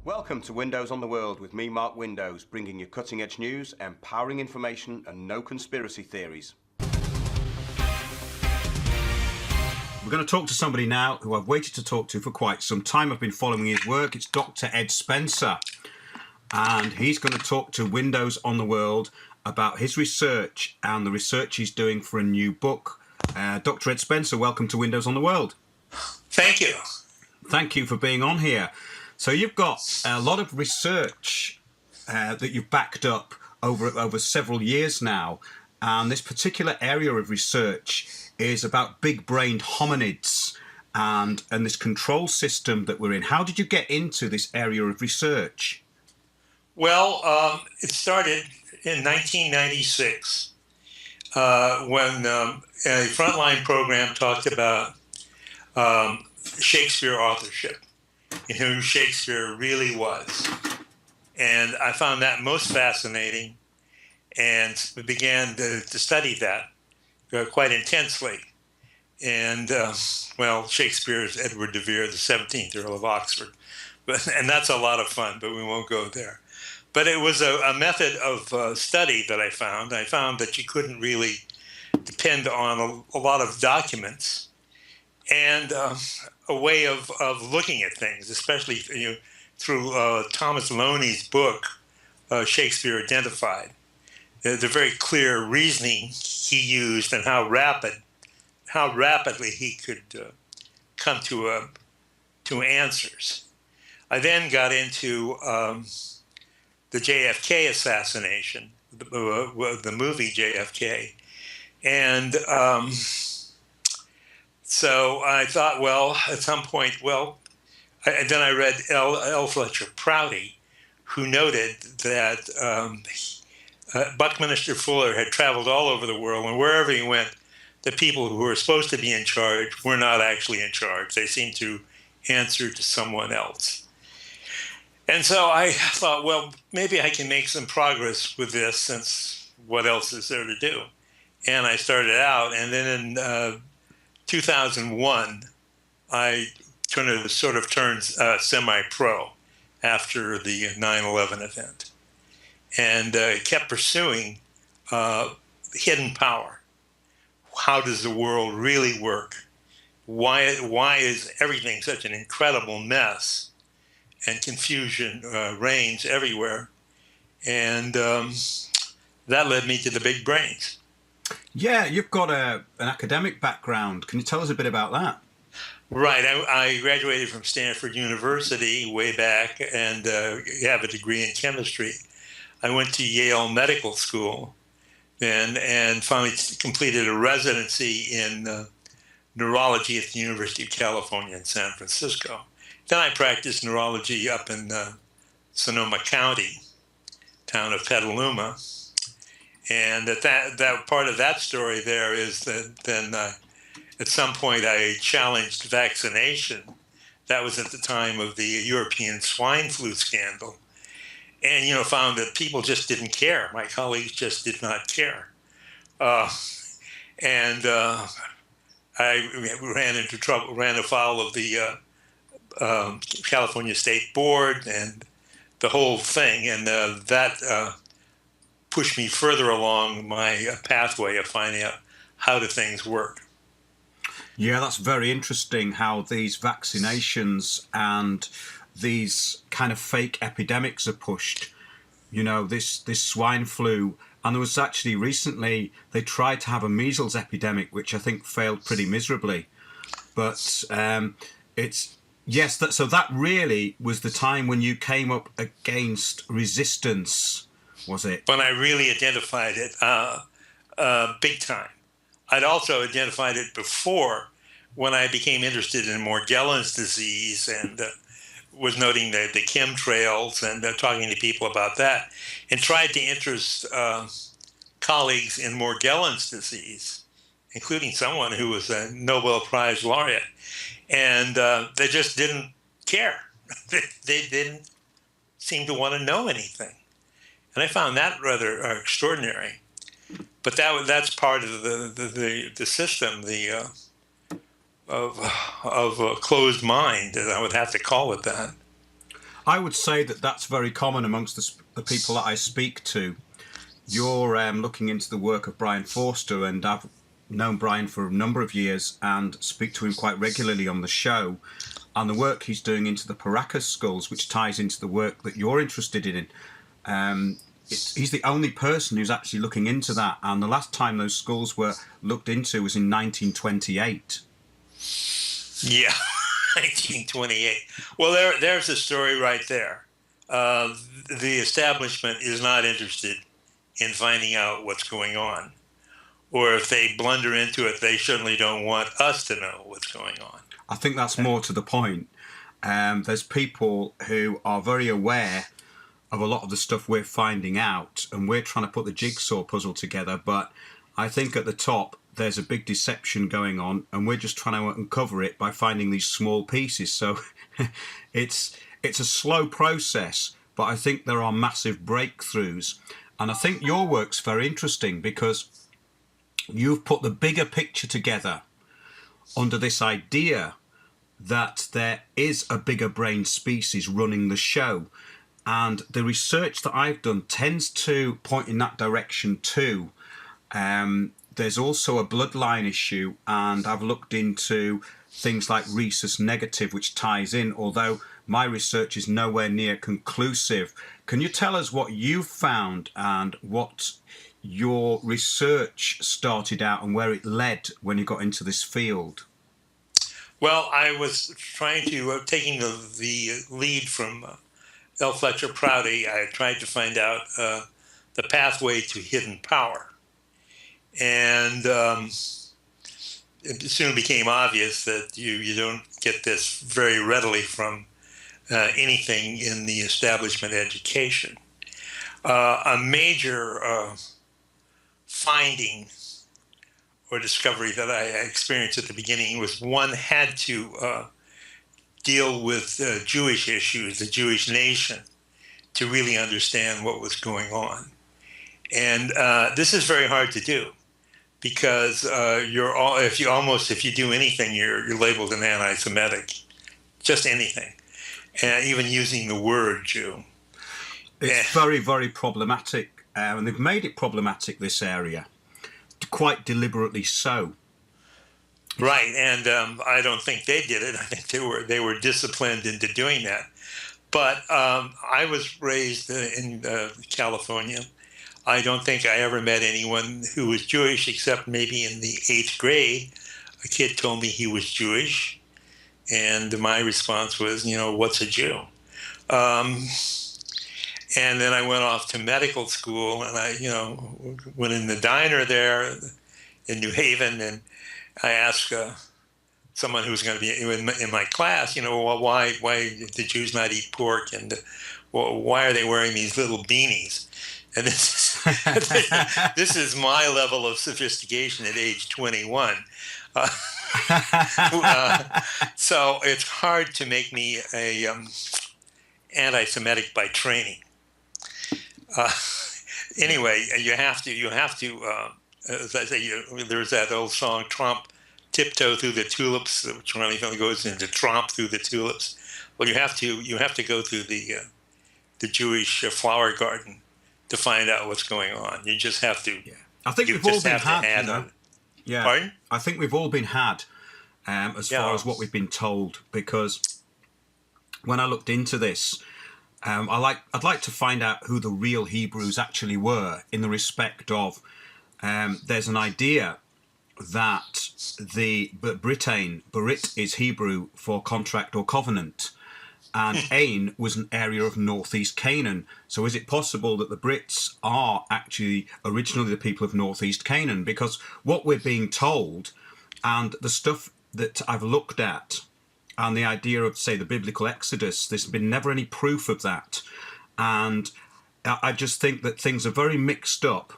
Welcome to Windows on the World with me, Mark Windows, bringing you cutting-edge news, empowering information, and no conspiracy theories. We're going to talk to somebody now who I've waited to talk to for quite some time. I've been following his work. It's Dr. Ed Spencer, and he's going to talk to Windows on the World about his research and the research he's doing for a new book. Dr. Ed Spencer, welcome to Windows on the World. Thank you. Thank you for being on here. So you've got a lot of research that you've backed up over several years now, and this particular area of research is about big-brained hominids and this control system that we're in. How did you get into this area of research? Well, it started in 1996 when a Frontline program talked about Shakespeare authorship and who Shakespeare really was. And I found that most fascinating and began to study that quite intensely. And, well, Shakespeare is Edward de Vere, the 17th Earl of Oxford. And that's a lot of fun, but we won't go there. But it was a method of study that I found. I found that you couldn't really depend on a lot of documents and a way of looking at things, especially through Thomas Loney's book, Shakespeare Identified. The very clear reasoning he used and how rapidly he could come to answers. I then got into the JFK assassination, the movie JFK, and so I thought, well, at some point, then I read L. Fletcher Prouty, who noted that Buckminster Fuller had traveled all over the world, and wherever he went, the people who were supposed to be in charge were not actually in charge. They seemed to answer to someone else. And so I thought, well, maybe I can make some progress with this, since what else is there to do? And I started out, and then in 2001, I sort of turned semi-pro after the 9/11 event, and kept pursuing hidden power. How does the world really work? Why is everything such an incredible mess, and confusion reigns everywhere? And that led me to the big brains. Yeah, you've got an academic background. Can you tell us a bit about that? Right. I graduated from Stanford University way back and have a degree in chemistry. I went to Yale Medical School then and finally completed a residency in neurology at the University of California in San Francisco. Then I practiced neurology up in Sonoma County, town of Petaluma. And that part of that story there is that then at some point I challenged vaccination. That was at the time of the European swine flu scandal. And, found that people just didn't care. My colleagues just did not care. And I ran into trouble, ran afoul of the California State Board and the whole thing. And that pushed me further along my pathway of finding out how do things work. Yeah, that's very interesting how these vaccinations and these kind of fake epidemics are pushed. This swine flu, and there was actually recently they tried to have a measles epidemic, which I think failed pretty miserably. But so that really was the time when you came up against resistance was it? when I really identified it big time. I'd also identified it before when I became interested in Morgellons disease and was noting the chemtrails and talking to people about that, and tried to interest colleagues in Morgellons disease, including someone who was a Nobel Prize laureate. And they just didn't care. They didn't seem to want to know anything. And I found that rather extraordinary. But that's part of the system, of a closed mind, I would have to call it that. I would say that that's very common amongst the people that I speak to. You're looking into the work of Brian Forster, and I've known Brian for a number of years and speak to him quite regularly on the show, and the work he's doing into the Paracas skulls, which ties into the work that you're interested in. He's the only person who's actually looking into that, and the last time those skulls were looked into was in 1928. Yeah, 1928. Well, there's a story right there. The establishment is not interested in finding out what's going on. Or if they blunder into it, they certainly don't want us to know what's going on. I think that's more to the point. There's people who are very aware of a lot of the stuff we're finding out, and we're trying to put the jigsaw puzzle together, but I think at the top there's a big deception going on, and we're just trying to uncover it by finding these small pieces. So it's a slow process, but I think there are massive breakthroughs. And I think your work's very interesting because you've put the bigger picture together under this idea that there is a bigger brain species running the show. And the research that I've done tends to point in that direction too. There's also a bloodline issue, and I've looked into things like rhesus negative, which ties in, although my research is nowhere near conclusive. Can you tell us what you've found and what your research started out and where it led when you got into this field? Well, I was trying to, taking the lead from L. Fletcher Prouty, I tried to find out the pathway to hidden power. And it soon became obvious that you don't get this very readily from anything in the establishment education. A major finding or discovery that I experienced at the beginning was one had to deal with Jewish issues, the Jewish nation, to really understand what was going on. And this is very hard to do because if you do anything, you're labeled an anti-Semitic, just anything, and even using the word Jew. It's very, very problematic, and they've made it problematic, this area, quite deliberately so. Right, and I don't think they did it. I think they were disciplined into doing that. But I was raised in California. I don't think I ever met anyone who was Jewish, except maybe in the 8th grade. A kid told me he was Jewish, and my response was, what's a Jew? And then I went off to medical school, and I, went in the diner there in New Haven, and I asked someone who was going to be in my class, why do Jews not eat pork, and why are they wearing these little beanies? And this is my level of sophistication at age 21. So it's hard to make me a anti-Semitic by training. Anyway, you have to. As I say, there's that old song, "Tromp, tiptoe through the tulips," which really goes into "tromp through the tulips." Well, you have to go through the Jewish flower garden to find out what's going on. You just have to. Yeah. I think we've all been had. Yeah. Pardon? I think we've all been had, as far as what we've been told. Because when I looked into this, I'd like to find out who the real Hebrews actually were, in the respect of there's an idea that the Brit is Hebrew for contract or covenant, and Ain was an area of northeast Canaan. So is it possible that the Brits are actually originally the people of northeast Canaan? Because what we're being told, and the stuff that I've looked at, and the idea of, say, the biblical Exodus, there's been never any proof of that. And I just think that things are very mixed up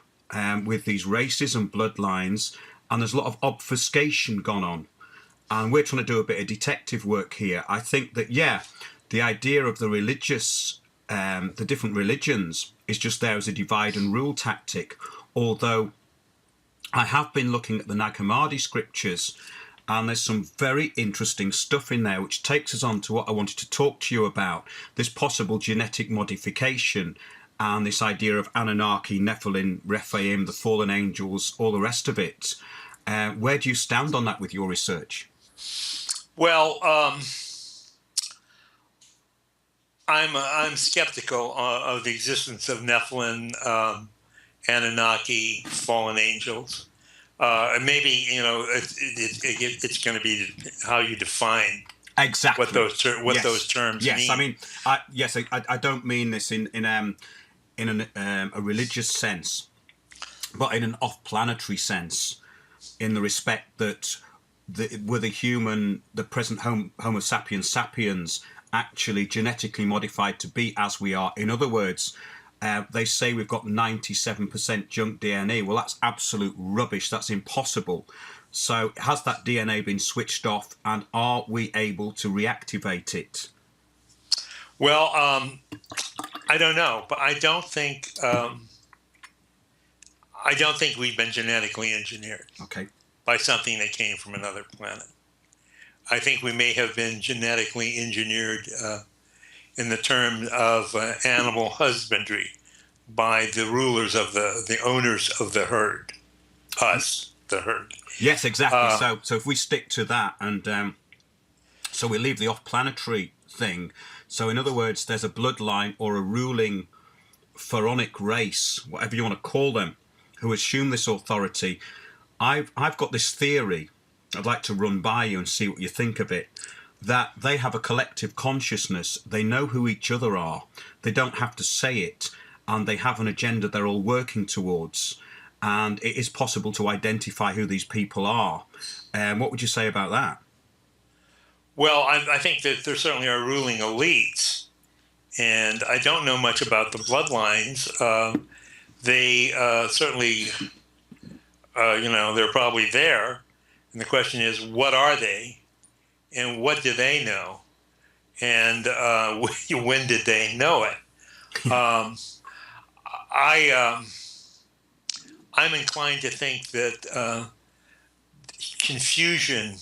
with these races and bloodlines, and there's a lot of obfuscation gone on. And we're trying to do a bit of detective work here. I think that, yeah, the idea of the religious, the different religions is just there as a divide and rule tactic. Although I have been looking at the Nag Hammadi scriptures, and there's some very interesting stuff in there, which takes us on to what I wanted to talk to you about, this possible genetic modification and this idea of Anunnaki, Nephilim, Rephaim, the fallen angels, all the rest of it. Where do you stand on that with your research? Well, I'm skeptical of the existence of Nephilim, Anunnaki, fallen angels. Maybe it's going to be how you define exactly what those terms mean. Yes, I mean, I don't mean this in a religious sense, but in an off-planetary sense, in the respect that were the present Homo sapiens sapiens actually genetically modified to be as we are. In other words, they say we've got 97% junk DNA. Well, that's absolute rubbish. That's impossible. So has that DNA been switched off, and are we able to reactivate it? Well, I don't know, but I don't think we've been genetically engineered. Okay. By something that came from another planet. I think we may have been genetically engineered in the term of animal husbandry by the rulers of the owners of the herd, us, the herd. Yes, exactly. So if we stick to that, and so we leave the off-planetary thing. So in other words, there's a bloodline or a ruling pharaonic race, whatever you want to call them, who assume this authority. I've got this theory I'd like to run by you and see what you think of it, that they have a collective consciousness. They know who each other are. They don't have to say it, and they have an agenda they're all working towards. And it is possible to identify who these people are. What would you say about that? Well, I think that there certainly are ruling elites, and I don't know much about the bloodlines. They certainly... they're probably there. And the question is, what are they? And what do they know? And when did they know it? I'm inclined to think that confusion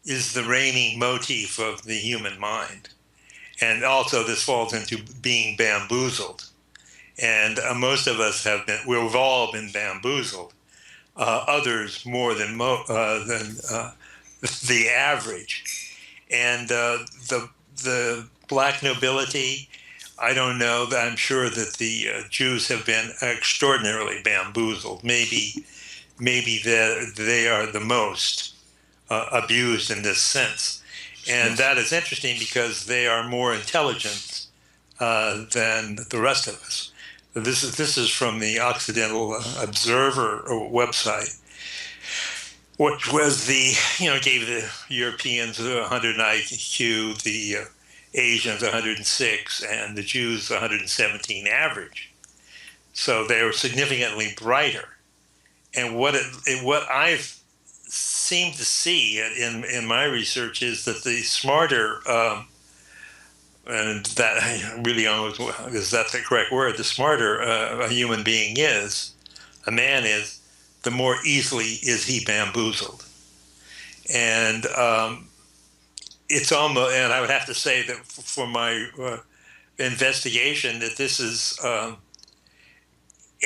is the reigning motif of the human mind. And also this falls into being bamboozled. And most of us we've all been bamboozled. Others more than the average, and the black nobility. I don't know. I'm sure that the Jews have been extraordinarily bamboozled. Maybe they are the most abused in this sense, and that is interesting because they are more intelligent than the rest of us. This is from the Occidental Observer website, which was gave the Europeans 100 IQ, the Asians 106, and the Jews 117 average. So they were significantly brighter. And what I've seemed to see in my research is that the smarter and that really is that the correct word? The smarter a human being is, a man is, the more easily is he bamboozled. And it's almost, and I would have to say that for my investigation, that this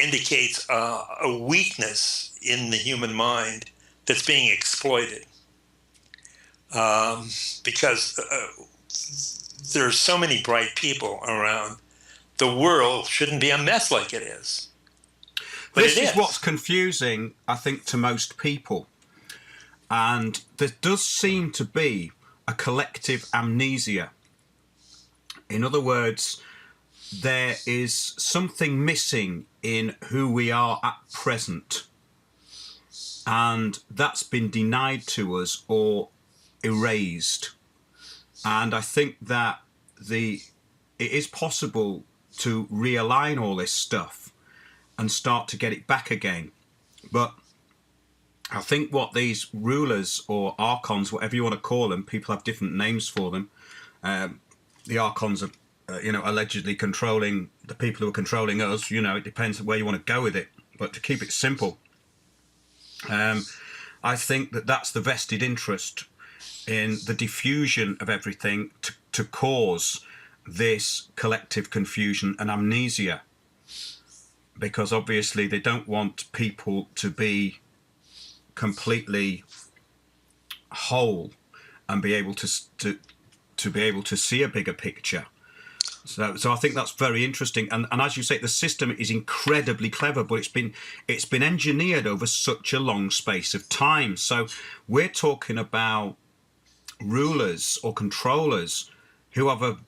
indicates a weakness in the human mind that's being exploited. Because there's so many bright people around. The world shouldn't be a mess like it is. But this is what's confusing, I think, to most people. And there does seem to be a collective amnesia In other words, there is something missing in who we are at present, and that's been denied to us or erased. And I think that it is possible to realign all this stuff and start to get it back again. But I think what these rulers or archons, whatever you want to call them, people have different names for them. The archons are, allegedly controlling the people who are controlling us. It depends where you want to go with it. But to keep it simple, I think that that's the vested interest in the diffusion of everything to cause this collective confusion and amnesia. Because obviously they don't want people to be completely whole and be able to be able to see a bigger picture. So I think that's very interesting, and as you say, the system is incredibly clever, but it's been engineered over such a long space of time. So we're talking about rulers or controllers who have a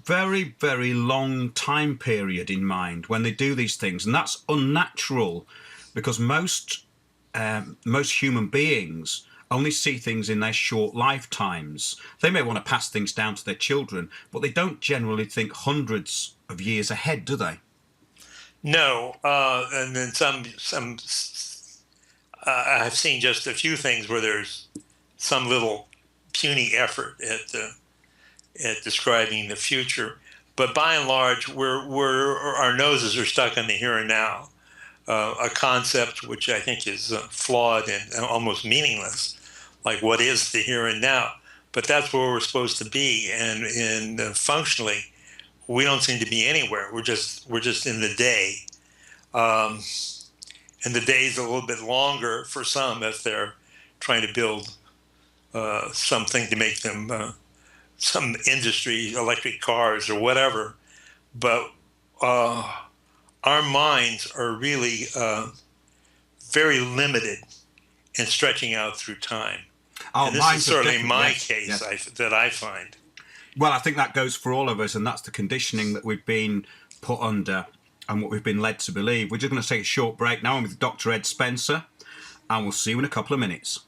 very, very long time period in mind when they do these things, and that's unnatural because most human beings only see things in their short lifetimes. They may want to pass things down to their children, but they don't generally think hundreds of years ahead, do they? No, and then some. I've seen just a few things where there's some little puny effort at describing the future, but by and large, our noses are stuck in the here and now. A concept which I think is flawed and almost meaningless, like what is the here and now? But that's where we're supposed to be, and functionally, we don't seem to be anywhere. We're just in the day, and the day's a little bit longer for some if they're trying to build something to make them some industry, electric cars or whatever, but. Our minds are really very limited and stretching out through time. Oh, and this is certainly my case that I find. Well, I think that goes for all of us, and that's the conditioning that we've been put under and what we've been led to believe. We're just going to take a short break now. I'm with Dr. Ed Spencer, and we'll see you in a couple of minutes.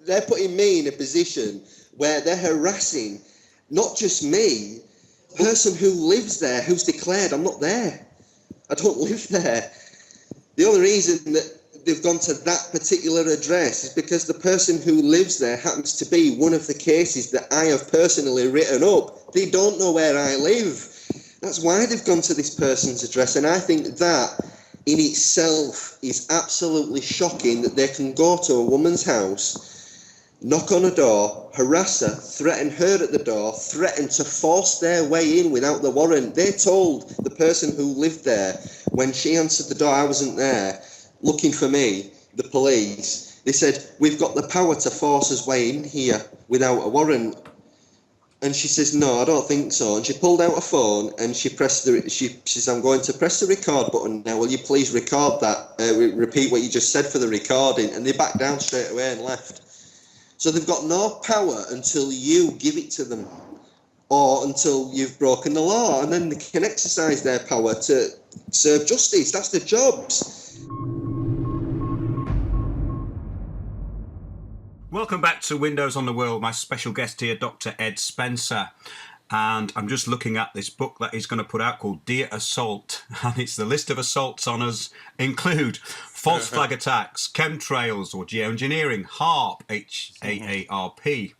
They're putting me in a position where they're harassing not just me, the person who lives there, who's declared I'm not there. I don't live there. The only reason that they've gone to that particular address is because the person who lives there happens to be one of the cases that I have personally written up. They don't know where I live. That's why they've gone to this person's address, and I think that in itself is absolutely shocking that they can go to a woman's house, knock on a door, harass her, threaten her at the door, threaten to force their way in without the warrant. They told the person who lived there, when she answered the door, I wasn't there, looking for me, the police, they said, we've got the power to force us way in here without a warrant. And she says, no, I don't think so. And she pulled out a phone and she says, I'm going to press the record button now. Will you please record that? Repeat what you just said for the recording. And they backed down straight away and left. So they've got no power until you give it to them or until you've broken the law. And then they can exercise their power to serve justice. That's their jobs. Welcome back to Windows on the World. My special guest here, Dr. Ed Spencer. And I'm just looking at this book that he's going to put out called Dear Assault. And it's the list of assaults on us include false flag attacks, chemtrails or geoengineering, HAARP, HAARP,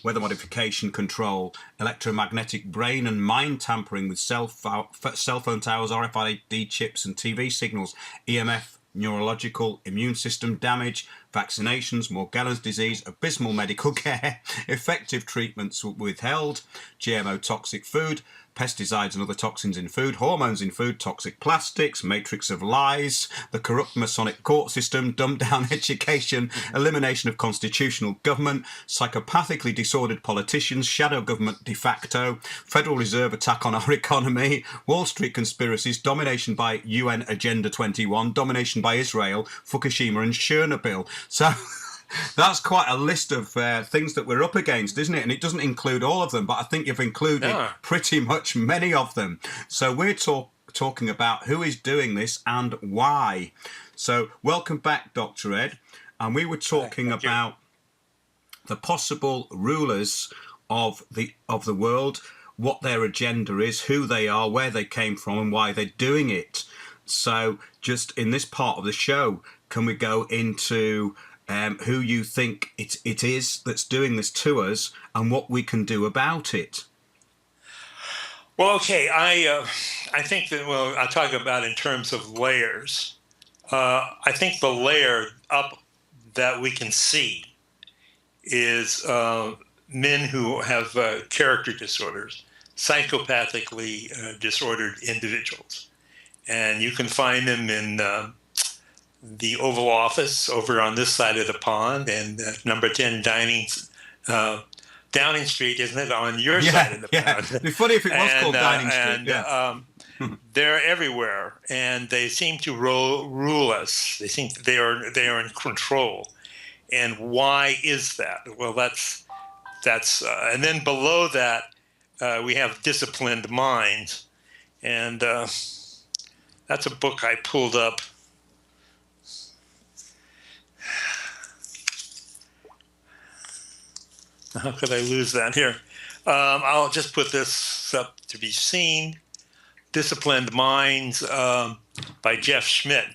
weather modification control, electromagnetic brain and mind tampering with cell phone towers, RFID chips and TV signals, EMF, neurological, immune system damage, vaccinations, Morgellons disease, abysmal medical care, effective treatments withheld, GMO toxic food, pesticides and other toxins in food, hormones in food, toxic plastics, matrix of lies, the corrupt Masonic court system, dumbed down education, elimination of constitutional government, psychopathically disordered politicians, shadow government de facto, Federal Reserve attack on our economy, Wall Street conspiracies, domination by UN Agenda 21, domination by Israel, Fukushima and Chernobyl. So that's quite a list of things that we're up against, isn't it? And it doesn't include all of them, but I think you've included pretty much many of them. So we're talking about who is doing this and why. So welcome back, Dr. Ed. And we were talking about the possible rulers of the world, what their agenda is, who they are, where they came from, and why they're doing it. So just in this part of the show, can we go into who you think it is that's doing this to us and what we can do about it? Well, okay, I think that, well, I'll talk about in terms of layers. I think the layer up that we can see is men who have character disorders, psychopathically disordered individuals. And you can find them in the Oval Office over on this side of the pond, and number 10 Downing Street, isn't it, on your side of the pond? It'd be funny if it was called Downing Street. They're everywhere, and they seem to rule us. They think they are in control. And why is that? Well, that's and then below that we have disciplined minds, and that's a book I pulled up. How could I lose that here? I'll just put this up to be seen. Disciplined Minds by Jeff Schmidt.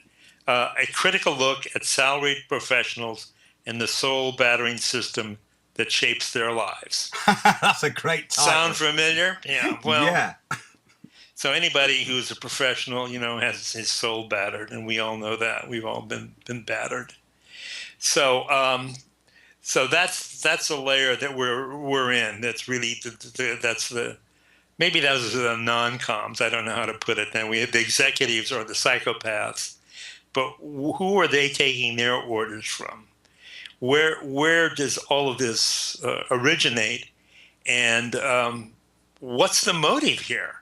A critical look at salaried professionals and the soul battering system that shapes their lives. That's a great title. Sound familiar? Yeah. Well, yeah. So anybody who's a professional, has his soul battered, and we all know that. We've all been battered. So so that's a layer that we're in. That's really maybe those are the non-coms. I don't know how to put it. Then we have the executives or the psychopaths, but who are they taking their orders from? Where does all of this originate, and what's the motive here?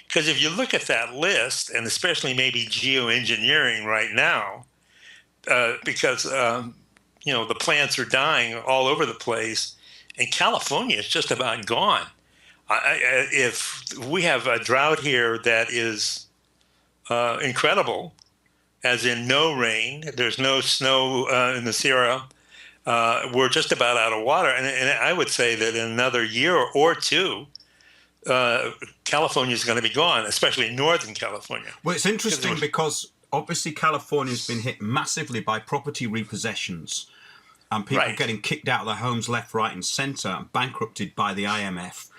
Because if you look at that list, and especially maybe geoengineering right now, because the plants are dying all over the place, and California is just about gone. If we have a drought here that is incredible, as in no rain, there's no snow in the Sierra, we're just about out of water. And I would say that in another year or two, California is going to be gone, especially Northern California. Well, it's interesting because obviously California has been hit massively by property repossessions and people getting kicked out of their homes left, right and centre and bankrupted by the IMF.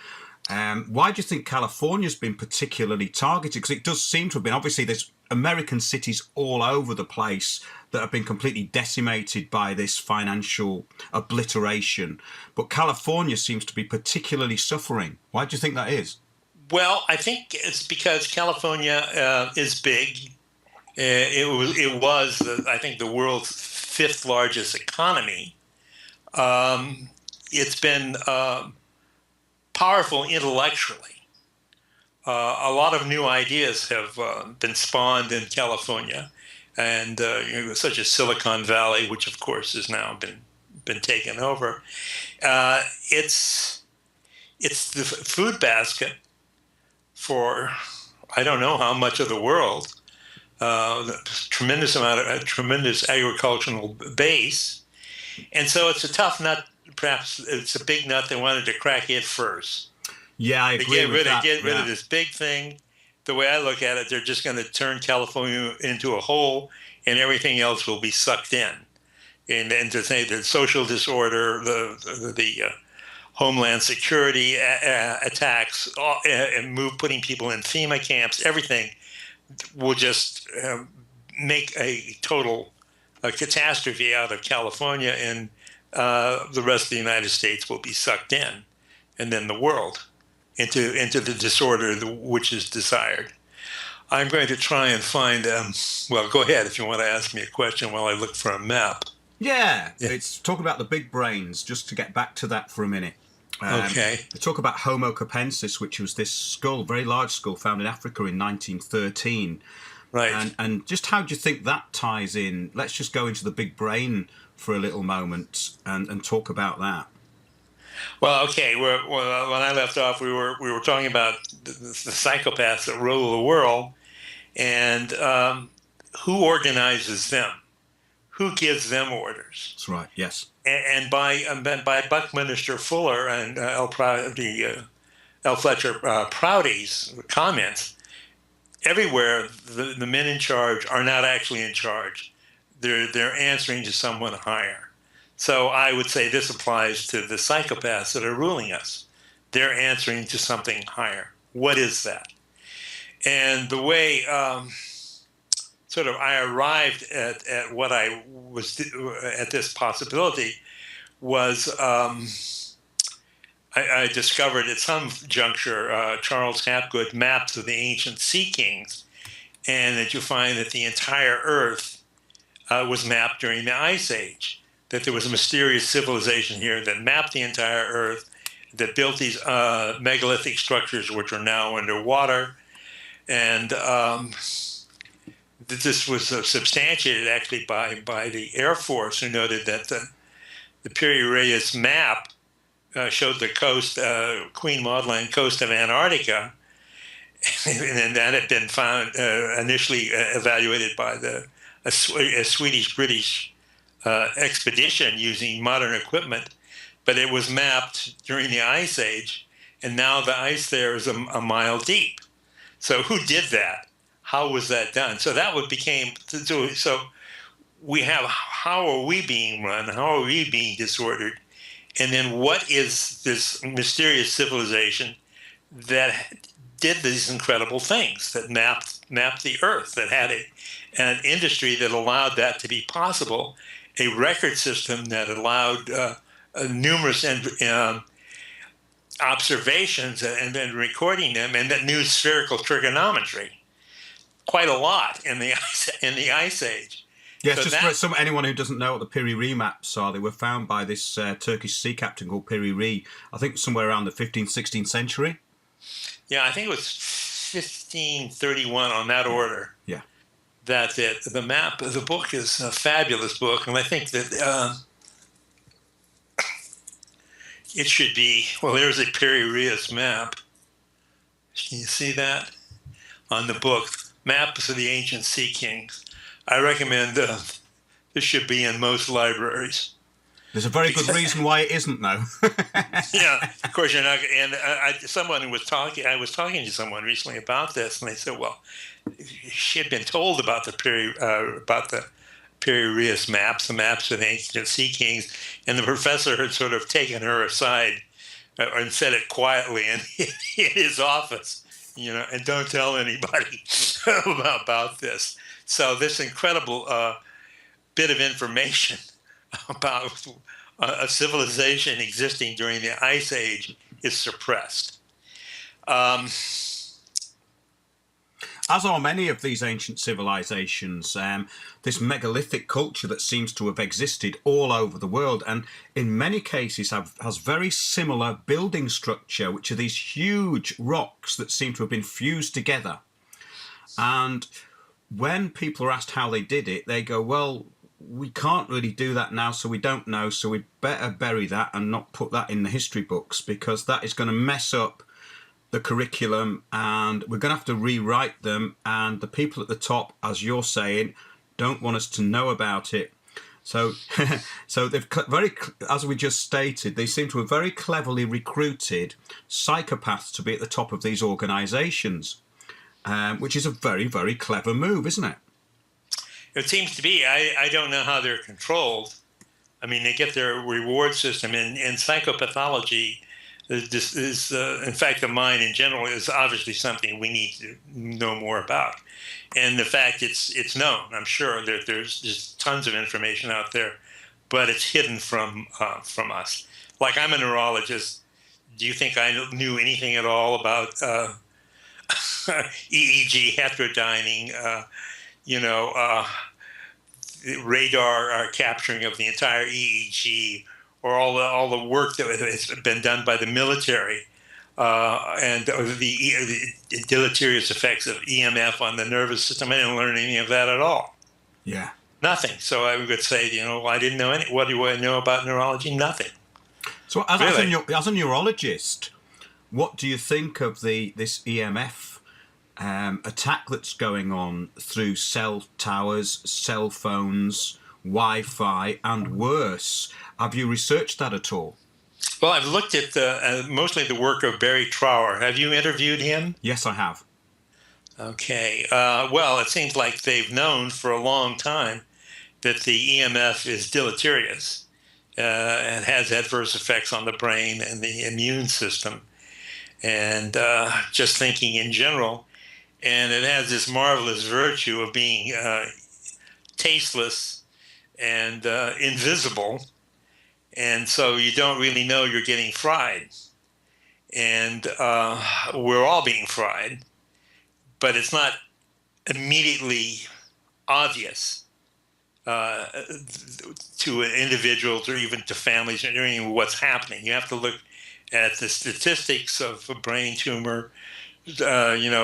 Why do you think California's been particularly targeted? Because it does seem to have been. Obviously, there's American cities all over the place that have been completely decimated by this financial obliteration. But California seems to be particularly suffering. Why do you think that is? Well, I think it's because California is big. It was, I think, the world's fifth largest economy. It's been powerful intellectually. A lot of new ideas have been spawned in California, and such as Silicon Valley, which of course has now been taken over. It's the food basket for I don't know how much of the world. Tremendous agricultural base, and so it's a tough nut. Perhaps it's a big nut. They wanted to crack it first. Yeah, I agree with that. Get rid of this big thing. The way I look at it, they're just going to turn California into a hole, and everything else will be sucked in. And to say the social disorder, Homeland Security attacks, and putting people in FEMA camps, everything will just make a total catastrophe out of California, and the rest of the United States will be sucked in, and then the world into the disorder which is desired. I'm going to try and find. Well, go ahead if you want to ask me a question while I look for a map. Yeah, it's talking about the big brains. Just to get back to that for a minute. Okay. They talk about Homo capensis, which was this skull, very large skull, found in Africa in 1913. Right. And just how do you think that ties in? Let's just go into the big brain for a little moment and talk about that. Well, okay. When I left off, we were talking about the psychopaths that rule the world, and who organizes them, who gives them orders. That's right. Yes. And by Buckminster Fuller and L. Fletcher Prouty's comments, everywhere the men in charge are not actually in charge. They're answering to someone higher. So I would say this applies to the psychopaths that are ruling us. They're answering to something higher. What is that? And the way sort of I arrived at what I was at this possibility was I discovered at some juncture Charles Hapgood maps of the ancient sea kings, and that you find that the entire Earth was mapped during the Ice Age, that there was a mysterious civilization here that mapped the entire Earth, that built these megalithic structures which are now underwater, and this was substantiated actually by the Air Force, who noted that the Piri-Reis map showed the coast, Queen Maud Land coast of Antarctica, and that had been found initially evaluated by a Swedish-British expedition using modern equipment, but it was mapped during the Ice Age, and now the ice there is a mile deep. So who did that? How was that done? So that became so. We have, how are we being run? How are we being disordered? And then what is this mysterious civilization that did these incredible things, that mapped the Earth, that had an industry that allowed that to be possible, a record system that allowed numerous observations and then recording them, and that knew spherical trigonometry quite a lot in the Ice Age. Yes, So just for anyone who doesn't know what the Piri-Reis maps are, they were found by this Turkish sea captain called Piri-Reis, I think somewhere around the 15th, 16th century. Yeah, I think it was 1531 on that order. Yeah. That's it. The map, the book is a fabulous book, and I think that it should be, well, there's a Piri-Reis map. Can you see that? On the book, Maps of the Ancient Sea Kings. I recommend this should be in most libraries. There's a very good reason why it isn't, though. Yeah, of course you're not. And someone was talking. I was talking to someone recently about this, and they said, "Well, she had been told about the Piri-Reis maps, the maps of the ancient sea kings, and the professor had sort of taken her aside and said it quietly in his office, and don't tell anybody about this." So this incredible bit of information about a civilization existing during the Ice Age is suppressed. As are many of these ancient civilizations, this megalithic culture that seems to have existed all over the world, and in many cases has very similar building structure, which are these huge rocks that seem to have been fused together. And when people are asked how they did it, they go, well, we can't really do that now, so we don't know, so we'd better bury that and not put that in the history books, because that is going to mess up the curriculum, and we're going to have to rewrite them, and the people at the top, as you're saying, don't want us to know about it. So they've as we just stated, they seem to have very cleverly recruited psychopaths to be at the top of these organizations, which is a very, very clever move, isn't it? It seems to be. I don't know how they're controlled, I mean, they get their reward system, and psychopathology in fact, the mind in general is obviously something we need to know more about. And the fact it's known, I'm sure that there's just tons of information out there, but it's hidden from us. Like, I'm a neurologist. Do you think I knew anything at all about EEG heterodyning? Radar capturing of the entire EEG, or all the work that has been done by the military, and the deleterious effects of EMF on the nervous system. I didn't learn any of that at all. Yeah. Nothing. So I would say, I didn't know any. What do I know about neurology? Nothing. So as a neurologist, what do you think of this EMF attack that's going on through cell towers, cell phones, Wi-Fi, and worse? Have you researched that at all? Well, I've looked at mostly the work of Barry Trower. Have you interviewed him? Yes, I have. Okay. Well, it seems like they've known for a long time that the EMF is deleterious and has adverse effects on the brain and the immune system, and just thinking in general. And it has this marvelous virtue of being tasteless and invisible. And so you don't really know you're getting fried. And we're all being fried, but it's not immediately obvious to individuals or even to families knowing what's happening. You have to look at the statistics of a brain tumor, IQ,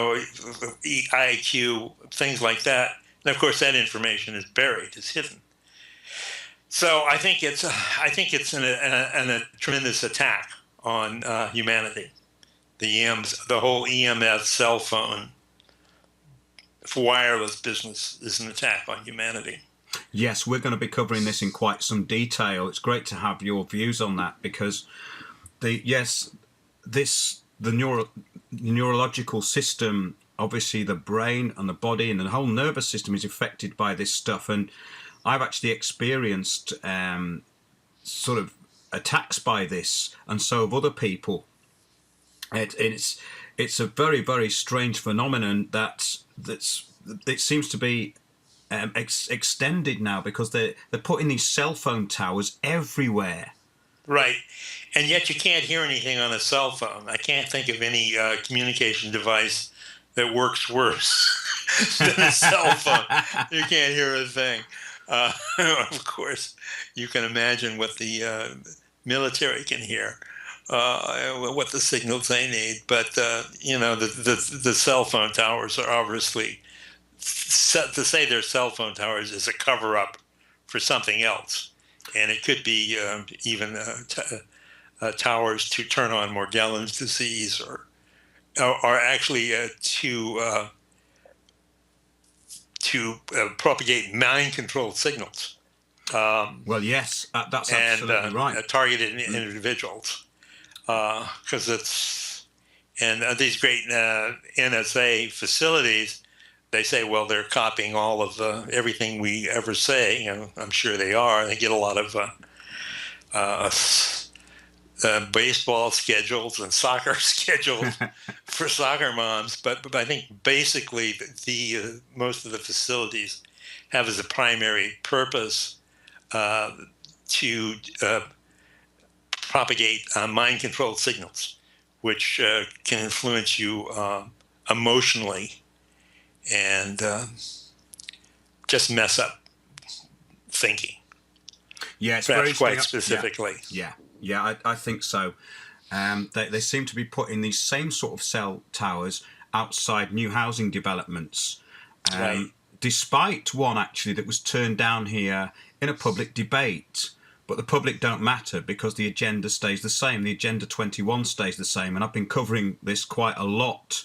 things like that. And of course, that information is buried, it's hidden. So I think it's a tremendous attack on humanity. The whole EMF cell phone wireless business is an attack on humanity. Yes, we're going to be covering this in quite some detail. It's great to have your views on that, because the neurological system, obviously the brain and the body and the whole nervous system is affected by this stuff. And I've actually experienced sort of attacks by this, and so have other people. It's a very, very strange phenomenon it seems to be extended now, because they're putting these cell phone towers everywhere. Right. And yet you can't hear anything on a cell phone. I can't think of any communication device that works worse than a cell phone. You can't hear a thing. Of course, you can imagine what the military can hear, what the signals they need. But, the cell phone towers are obviously, to say they're cell phone towers is a cover-up for something else. And it could be even towers to turn on Morgellons disease, or actually to propagate mind-controlled signals. Well, yes, that's absolutely right. And targeted individuals, because these great NSA facilities, they say, well, they're copying all of everything we ever say, and I'm sure they are. They get a lot of baseball schedules and soccer schedules for soccer moms, but I think basically most of the facilities have as a primary purpose to propagate mind-controlled signals, which can influence you emotionally and just mess up thinking. Yeah, it's perhaps very quite specifically. Yeah, I think so. They seem to be putting these same sort of cell towers outside new housing developments, Right. despite one actually that was turned down here in a public debate. But the public don't matter, because the agenda stays the same. The Agenda 21 stays the same, and I've been covering this quite a lot.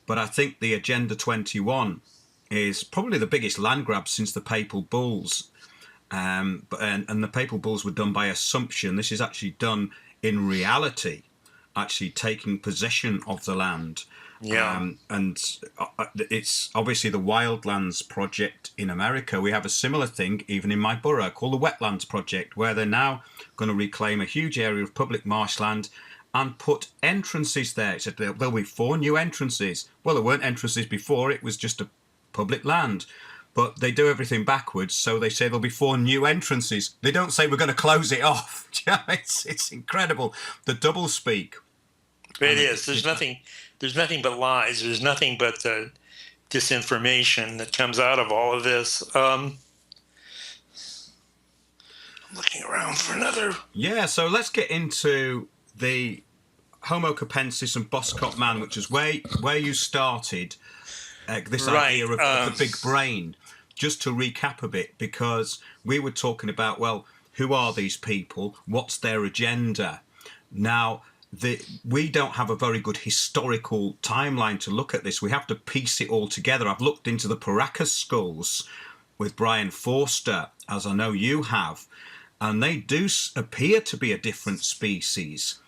But I think the Agenda 21 is probably the biggest land grab since the Papal Bulls. And the Papal Bulls were done by assumption. This is actually done in reality. actually taking possession of the land. Yeah. And it's obviously the Wildlands Project in America. We have a similar thing even in my borough called the Wetlands Project, where they're now going to reclaim a huge area of public marshland and put entrances there. It said there'll be 4 new entrances. Well, there weren't entrances before. It was just a public land. But they do everything backwards, so they say there'll be 4 new entrances. They don't say we're going to close it off. It's incredible. The double speak. It is. There's nothing. There's nothing but lies. There's nothing but disinformation that comes out of all of this. I'm looking around for another. Yeah, so let's get into the Homo capensis and Boscott man, which is where you started this idea of the big brain. Just to recap a bit, because we were talking about, well, who are these people? What's their agenda? Now, we don't have a very good historical timeline to look at this. We have to piece it all together. I've looked into the Paracas skulls with Brian Forster, as I know you have, and they do appear to be a different species.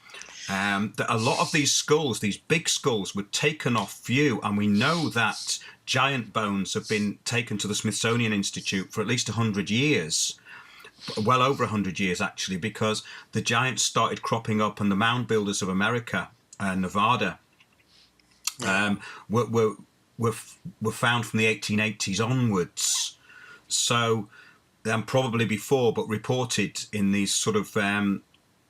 That a lot of these skulls, these big skulls, were taken off view, and we know that giant bones have been taken to the Smithsonian Institute for at least 100 years. Well over 100 years, actually, because the giants started cropping up, and the mound builders of America, Nevada, were found from the 1880s onwards. So, probably before, but reported in these sort of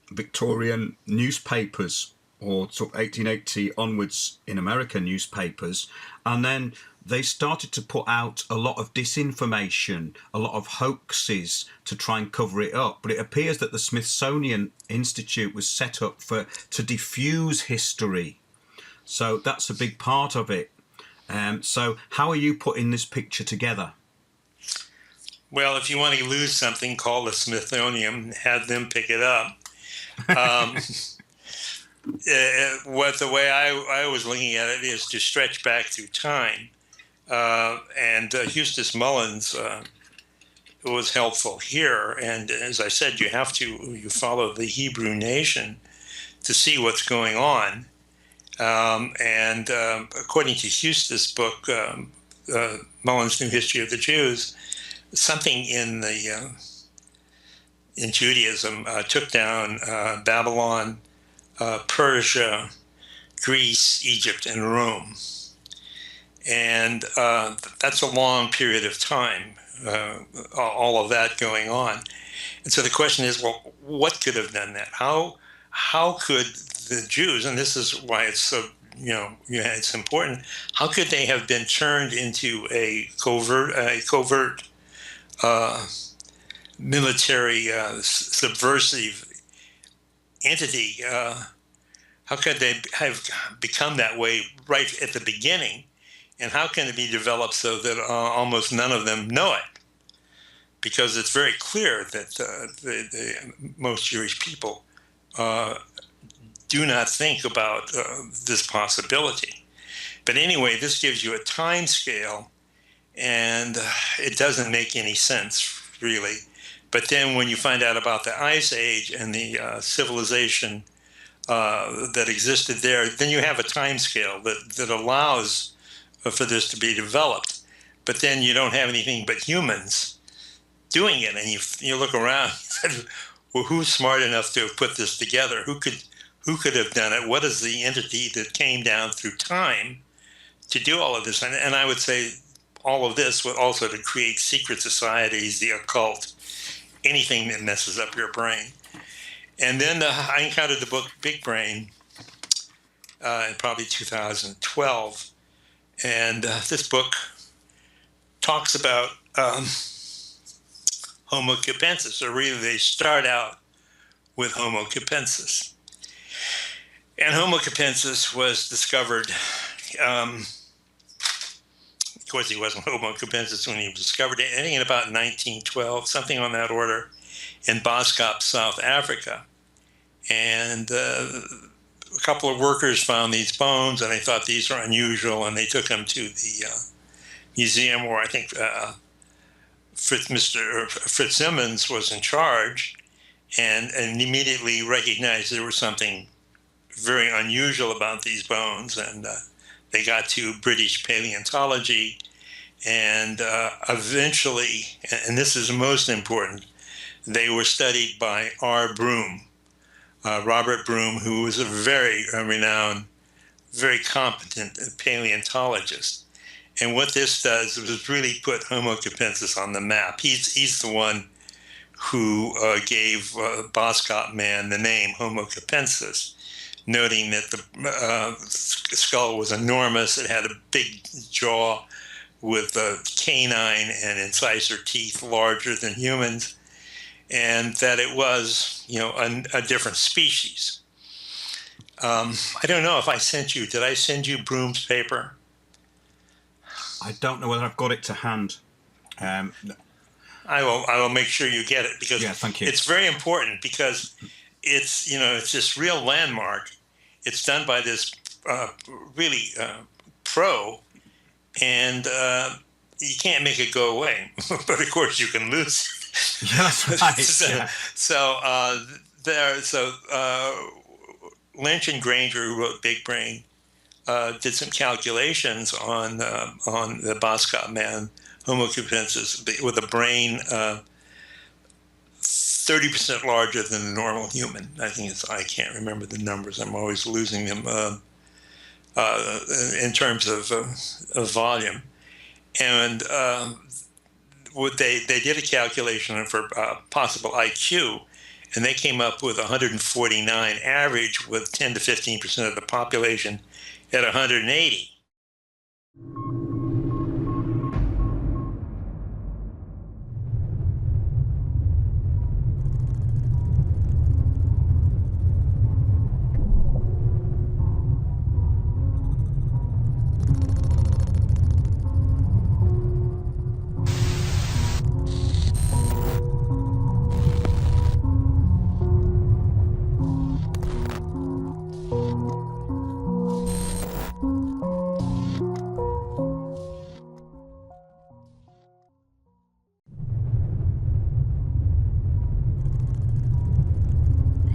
Victorian newspapers, or sort of 1880 onwards in American newspapers, and then they started to put out a lot of disinformation, a lot of hoaxes to try and cover it up. But it appears that the Smithsonian Institute was set up to diffuse history. So that's a big part of it. So how are you putting this picture together? Well, if you want to lose something, call the Smithsonian, have them pick it up. The way I was looking at it is to stretch back through time. And Eustace Mullins was helpful here. And as I said, you follow the Hebrew nation to see what's going on. And according to Eustace's book, Mullins' New History of the Jews, something in Judaism took down Babylon, Persia, Greece, Egypt, and Rome. And that's a long period of time, all of that going on. And so the question is, well, what could have done that? How could the Jews, and this is why it's so, it's important, how could they have been turned into a covert military subversive entity? How could they have become that way right at the beginning? And how can it be developed so that almost none of them know it? Because it's very clear that most Jewish people do not think about this possibility. But anyway, this gives you a time scale, and it doesn't make any sense, really. But then when you find out about the Ice Age and the civilization that existed there, then you have a time scale that allows for this to be developed. But then you don't have anything but humans doing it. And you look around and say, well, who's smart enough to have put this together? Who could have done it? What is the entity that came down through time to do all of this? And I would say all of this would also to create secret societies, the occult, anything that messes up your brain. And then I encountered the book Big Brain in probably 2012. And this book talks about Homo capensis, or really they start out with Homo capensis. And Homo capensis was discovered, of course he wasn't Homo capensis when he was discovered, I think in about 1912, something on that order, in Boskop, South Africa. And a couple of workers found these bones, and they thought these were unusual, and they took them to the museum where I think Mr. Fitzsimmons was in charge, and immediately recognized there was something very unusual about these bones, and they got to British paleontology, and eventually, and this is most important, they were studied by R. Broom, Robert Broom, who was a very renowned, very competent paleontologist. And what this does is really put Homo capensis on the map. He's the one who gave Boscop Man the name Homo capensis, noting that the skull was enormous. It had a big jaw with canine and incisor teeth larger than humans, and that it was, a different species. I don't know if I sent you. Did I send you Broom's paper? I don't know whether I've got it to hand. No. I will make sure you get it, because thank you. It's very important, because it's this real landmark. It's done by this really pro, and you can't make it go away. But of course you can lose it. Yeah, that's right. So Lynch and Granger, who wrote Big Brain, did some calculations on the Boscop Man, Homo capensis, with a brain 30% larger than a normal human. I can't remember the numbers. I'm always losing them in terms of volume. And they did a calculation for possible IQ, and they came up with 149 average, with 10 to 15% of the population at 180.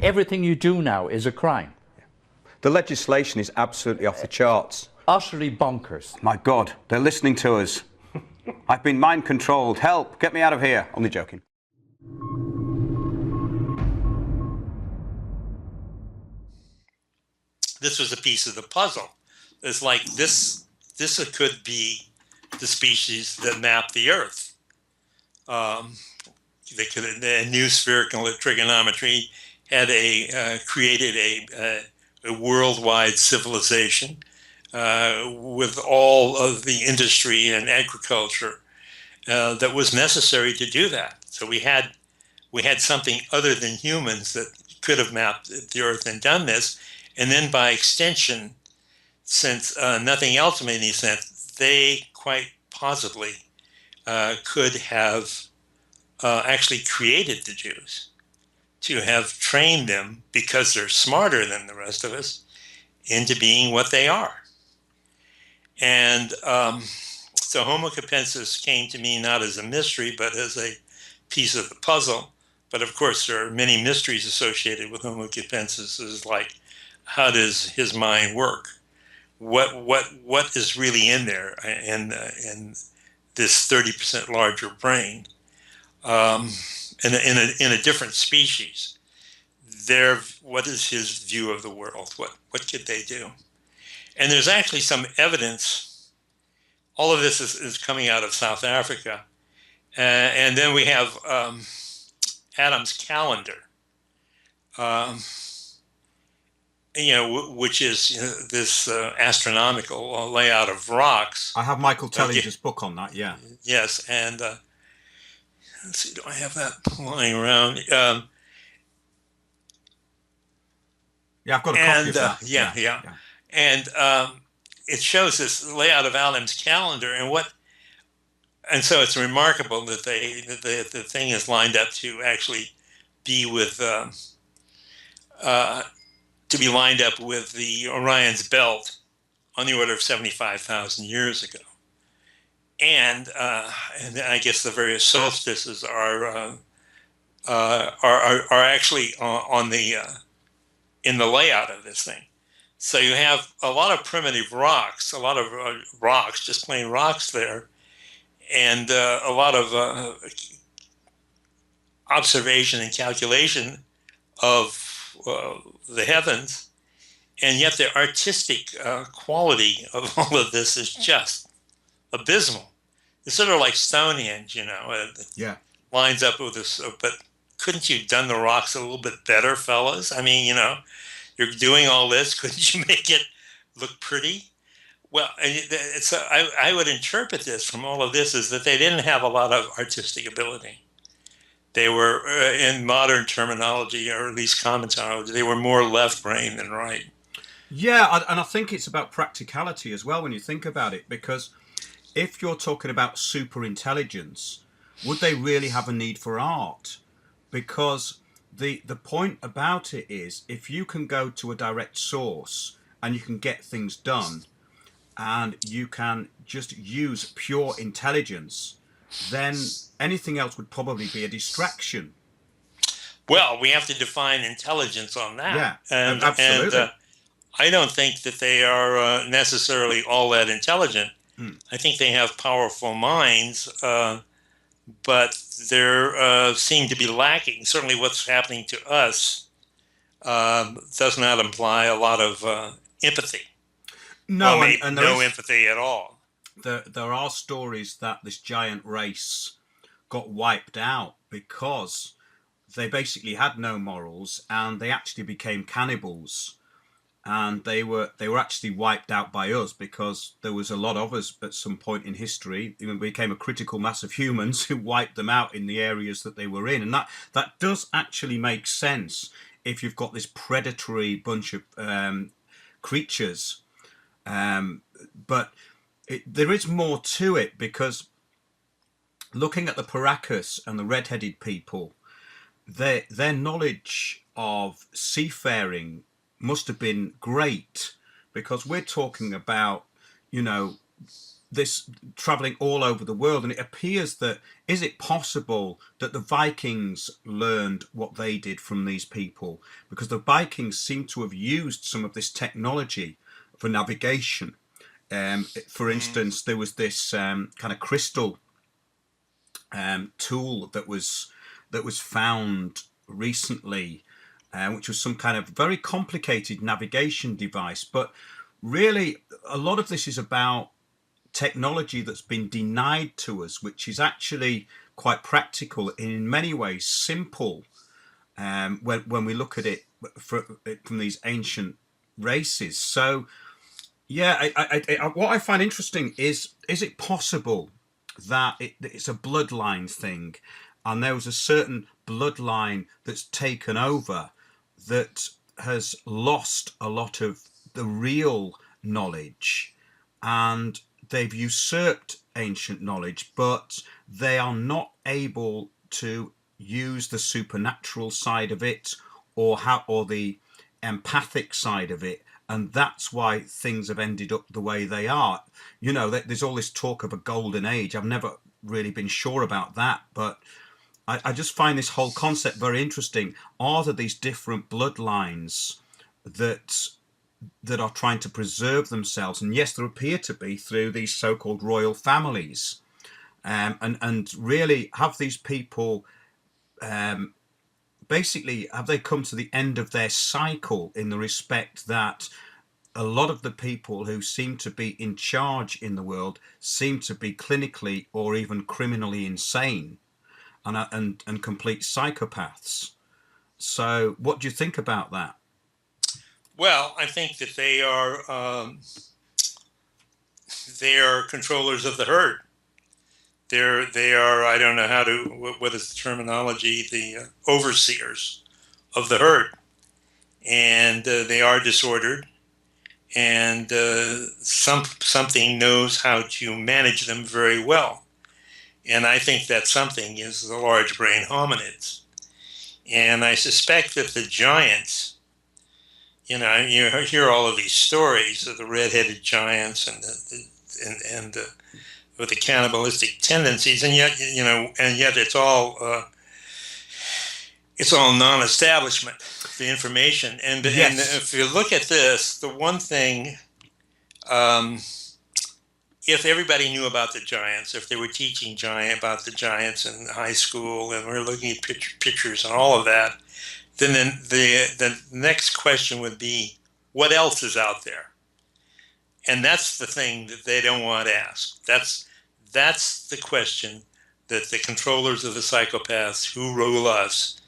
Everything you do now is a crime. The legislation is absolutely off the charts. Utterly bonkers. My God, they're listening to us. I've been mind controlled. Help, get me out of here. Only joking. This was a piece of the puzzle. It's like this could be the species that mapped the Earth. They could a new spherical trigonometry had created a worldwide civilization with all of the industry and agriculture that was necessary to do that. So we had something other than humans that could have mapped the Earth and done this. And then by extension, since nothing else made any sense, they quite possibly could have actually created the Jews, to have trained them, because they're smarter than the rest of us, into being what they are. And so Homo capensis came to me not as a mystery, but as a piece of the puzzle. But of course, there are many mysteries associated with Homo capensis, is like, how does his mind work? What is really in there in this 30% larger brain? In a different species, what is his view of the world? What could they do? And there's actually some evidence. All of this is coming out of South Africa, and then we have Adam's calendar, which is this astronomical layout of rocks. I have Michael Tellinger's book on that. Yeah. Yes, and. Let's see, do I have that lying around? Yeah, I've got a copy of that. Yeah. And it shows this layout of Adam's calendar, and so it's remarkable that the thing is lined up to actually be with lined up with the Orion's belt on the order of 75,000 years ago. And I guess the various solstices are actually on the in the layout of this thing. So you have a lot of primitive rocks, a lot of rocks, just plain rocks there, and a lot of observation and calculation of the heavens, and yet the artistic quality of all of this is just abysmal. It's sort of like Stonehenge, you know. Yeah. Lines up with this, but couldn't you have done the rocks a little bit better, fellas? I mean, you know, you're doing all this. Couldn't you make it look pretty? Well, I would interpret this from all of this is that they didn't have a lot of artistic ability. They were, in modern terminology, or at least common terminology, they were more left brain than right. Yeah, and I think it's about practicality as well when you think about it, because if you're talking about super intelligence, would they really have a need for art? Because the point about it is, if you can go to a direct source and you can get things done, and you can just use pure intelligence, then anything else would probably be a distraction. Well, we have to define intelligence on that. Yeah, and absolutely. And I don't think that they are necessarily all that intelligent. I think they have powerful minds, but they seem to be lacking. Certainly what's happening to us does not imply a lot of empathy. No, well, and no empathy at all. There are stories that this giant race got wiped out because they basically had no morals, and they actually became cannibals. And they were actually wiped out by us because there was a lot of us at some point in history. We became a critical mass of humans who wiped them out in the areas that they were in, and that does actually make sense if you've got this predatory bunch of creatures. But there is more to it, because looking at the Paracas and the red-headed people, their knowledge of seafaring must have been great, because we're talking about, you know, this traveling all over the world, and it appears that, is it possible that the Vikings learned what they did from these people? Because the Vikings seem to have used some of this technology for navigation. For instance, there was this kind of crystal tool that was found recently, which was some kind of very complicated navigation device. But really, a lot of this is about technology that's been denied to us, which is actually quite practical, in many ways simple, when we look at it from these ancient races. So yeah, what I find interesting is it possible that it's a bloodline thing, and there was a certain bloodline that's taken over that has lost a lot of the real knowledge, and they've usurped ancient knowledge, but they are not able to use the supernatural side of it, or the empathic side of it, and that's why things have ended up the way they are. You know, there's all this talk of a golden age. I've never really been sure about that, but I just find this whole concept very interesting. Are there these different bloodlines that are trying to preserve themselves? And yes, there appear to be, through these so-called royal families. And really, have these people basically, have they come to the end of their cycle, in the respect that a lot of the people who seem to be in charge in the world seem to be clinically or even criminally insane, and complete psychopaths? So what do you think about that? Well, I think that they are controllers of the herd. They are, I don't know what is the terminology, the overseers of the herd. And they are disordered, and something knows how to manage them very well. And I think that something is the large brain hominids. And I suspect that the giants, you know, you hear all of these stories of the red-headed giants and with the cannibalistic tendencies, and yet, you know, and yet it's all it's all non-establishment, the information. And Yes. if you look at this, the one thing, if everybody knew about the giants, if they were teaching about the giants in high school, and we're looking at pictures and all of that, then the next question would be, what else is out there? And that's the thing that they don't want to ask. That's the question that the controllers of the psychopaths who rule us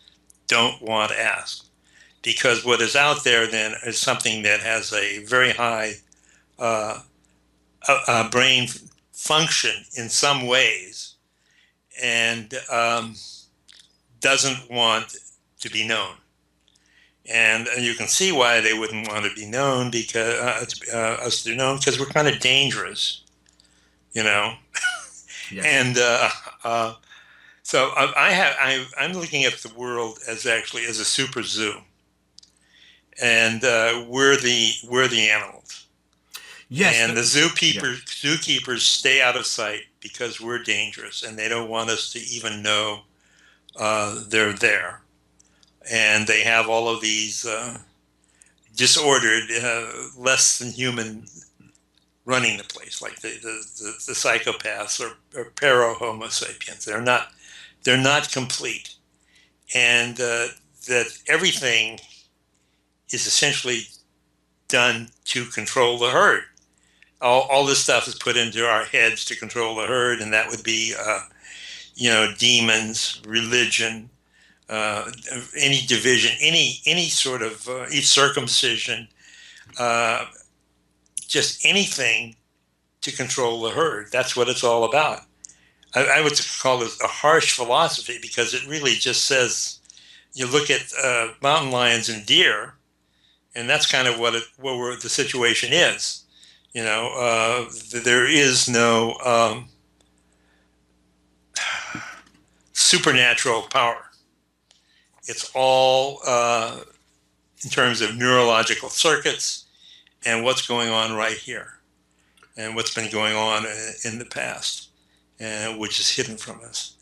don't want to ask. Because what is out there then is something that has a very high brain function in some ways, and doesn't want to be known. And you can see why they wouldn't want to be known, because us to be known, because we're kind of dangerous, you know. Yes. And so I'm looking at the world as actually as a super zoo, and we're the animals. Yes. And the zookeepers stay out of sight because we're dangerous, and they don't want us to even know they're there. And they have all of these disordered, less than human running the place, like the psychopaths or para-homo sapiens. They're not complete, and that everything is essentially done to control the herd. All this stuff is put into our heads to control the herd, and that would be, demons, religion, any division, any sort of circumcision, just anything to control the herd. That's what it's all about. I would call it a harsh philosophy, because it really just says, you look at mountain lions and deer, and that's kind of what the situation is. You know, there is no supernatural power. It's all in terms of neurological circuits and what's going on right here, and what's been going on in the past, which is hidden from us.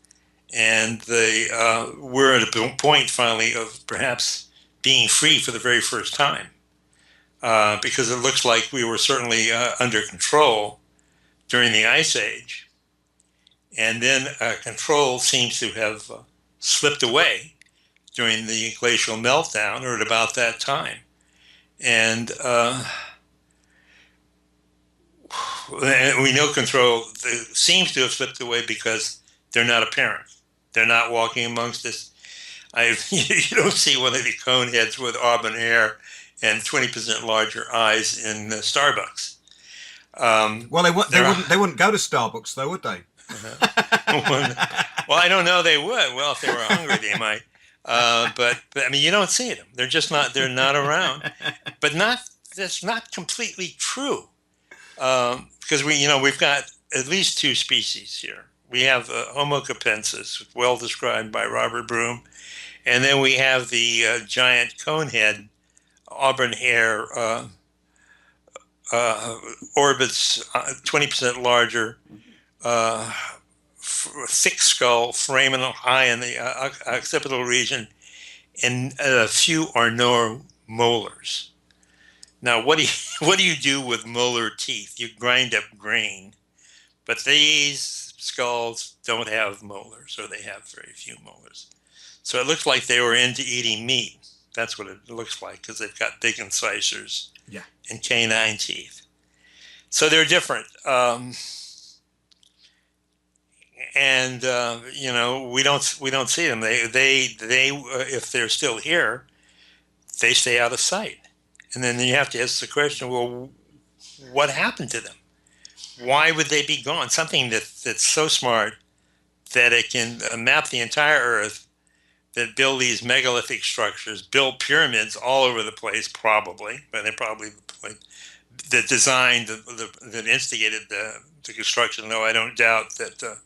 And we're at a point finally of perhaps being free for the very first time, because it looks like we were certainly under control during the Ice Age, and then control seems to have slipped away during the glacial meltdown, or at about that time. And we know control seems to have slipped away because they're not apparent. They're not walking amongst us. You don't see one of the cone heads with auburn hair and 20% larger eyes in Starbucks. Well, they wouldn't go to Starbucks, though, would they? Well, I don't know. They would. Well, if they were hungry, they might. But I mean, you don't see them. They're just not. They're not around. But that's not completely true, because we've got at least two species here. We have Homo capensis, well described by Robert Broom, and then we have the giant conehead, auburn hair, orbits 20% larger, thick skull, foramen high in the occipital region, and few or no molars. Now, what do you do with molar teeth? You grind up grain, but these skulls don't have molars, or they have very few molars. So it looks like they were into eating meat. That's what it looks like, because they've got big incisors and canine teeth. So they're different. And we don't see them. They if they're still here, they stay out of sight. And then you have to ask the question: well, what happened to them? Why would they be gone? Something that's so smart that it can map the entire Earth, that build these megalithic structures, build pyramids all over the place, probably, but they probably that designed that instigated the construction. Though I don't doubt that.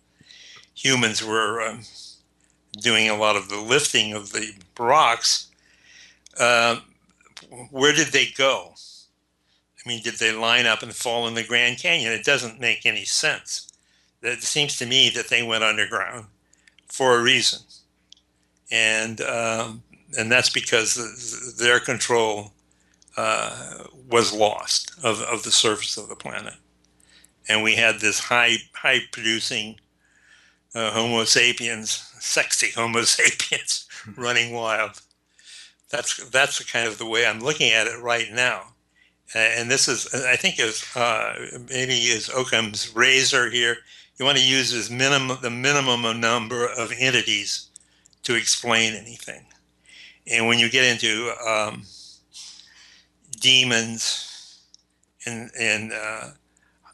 Humans were doing a lot of the lifting of the rocks. Where did they go? I mean, did they line up and fall in the Grand Canyon? It doesn't make any sense. It seems to me that they went underground for a reason. and that's because their control was lost of the surface of the planet, and we had this high producing Homo sapiens, sexy Homo sapiens, running wild. That's kind of the way I'm looking at it right now. And this is, I think, maybe is Occam's razor here. You want to use the minimum number of entities to explain anything. And when you get into demons and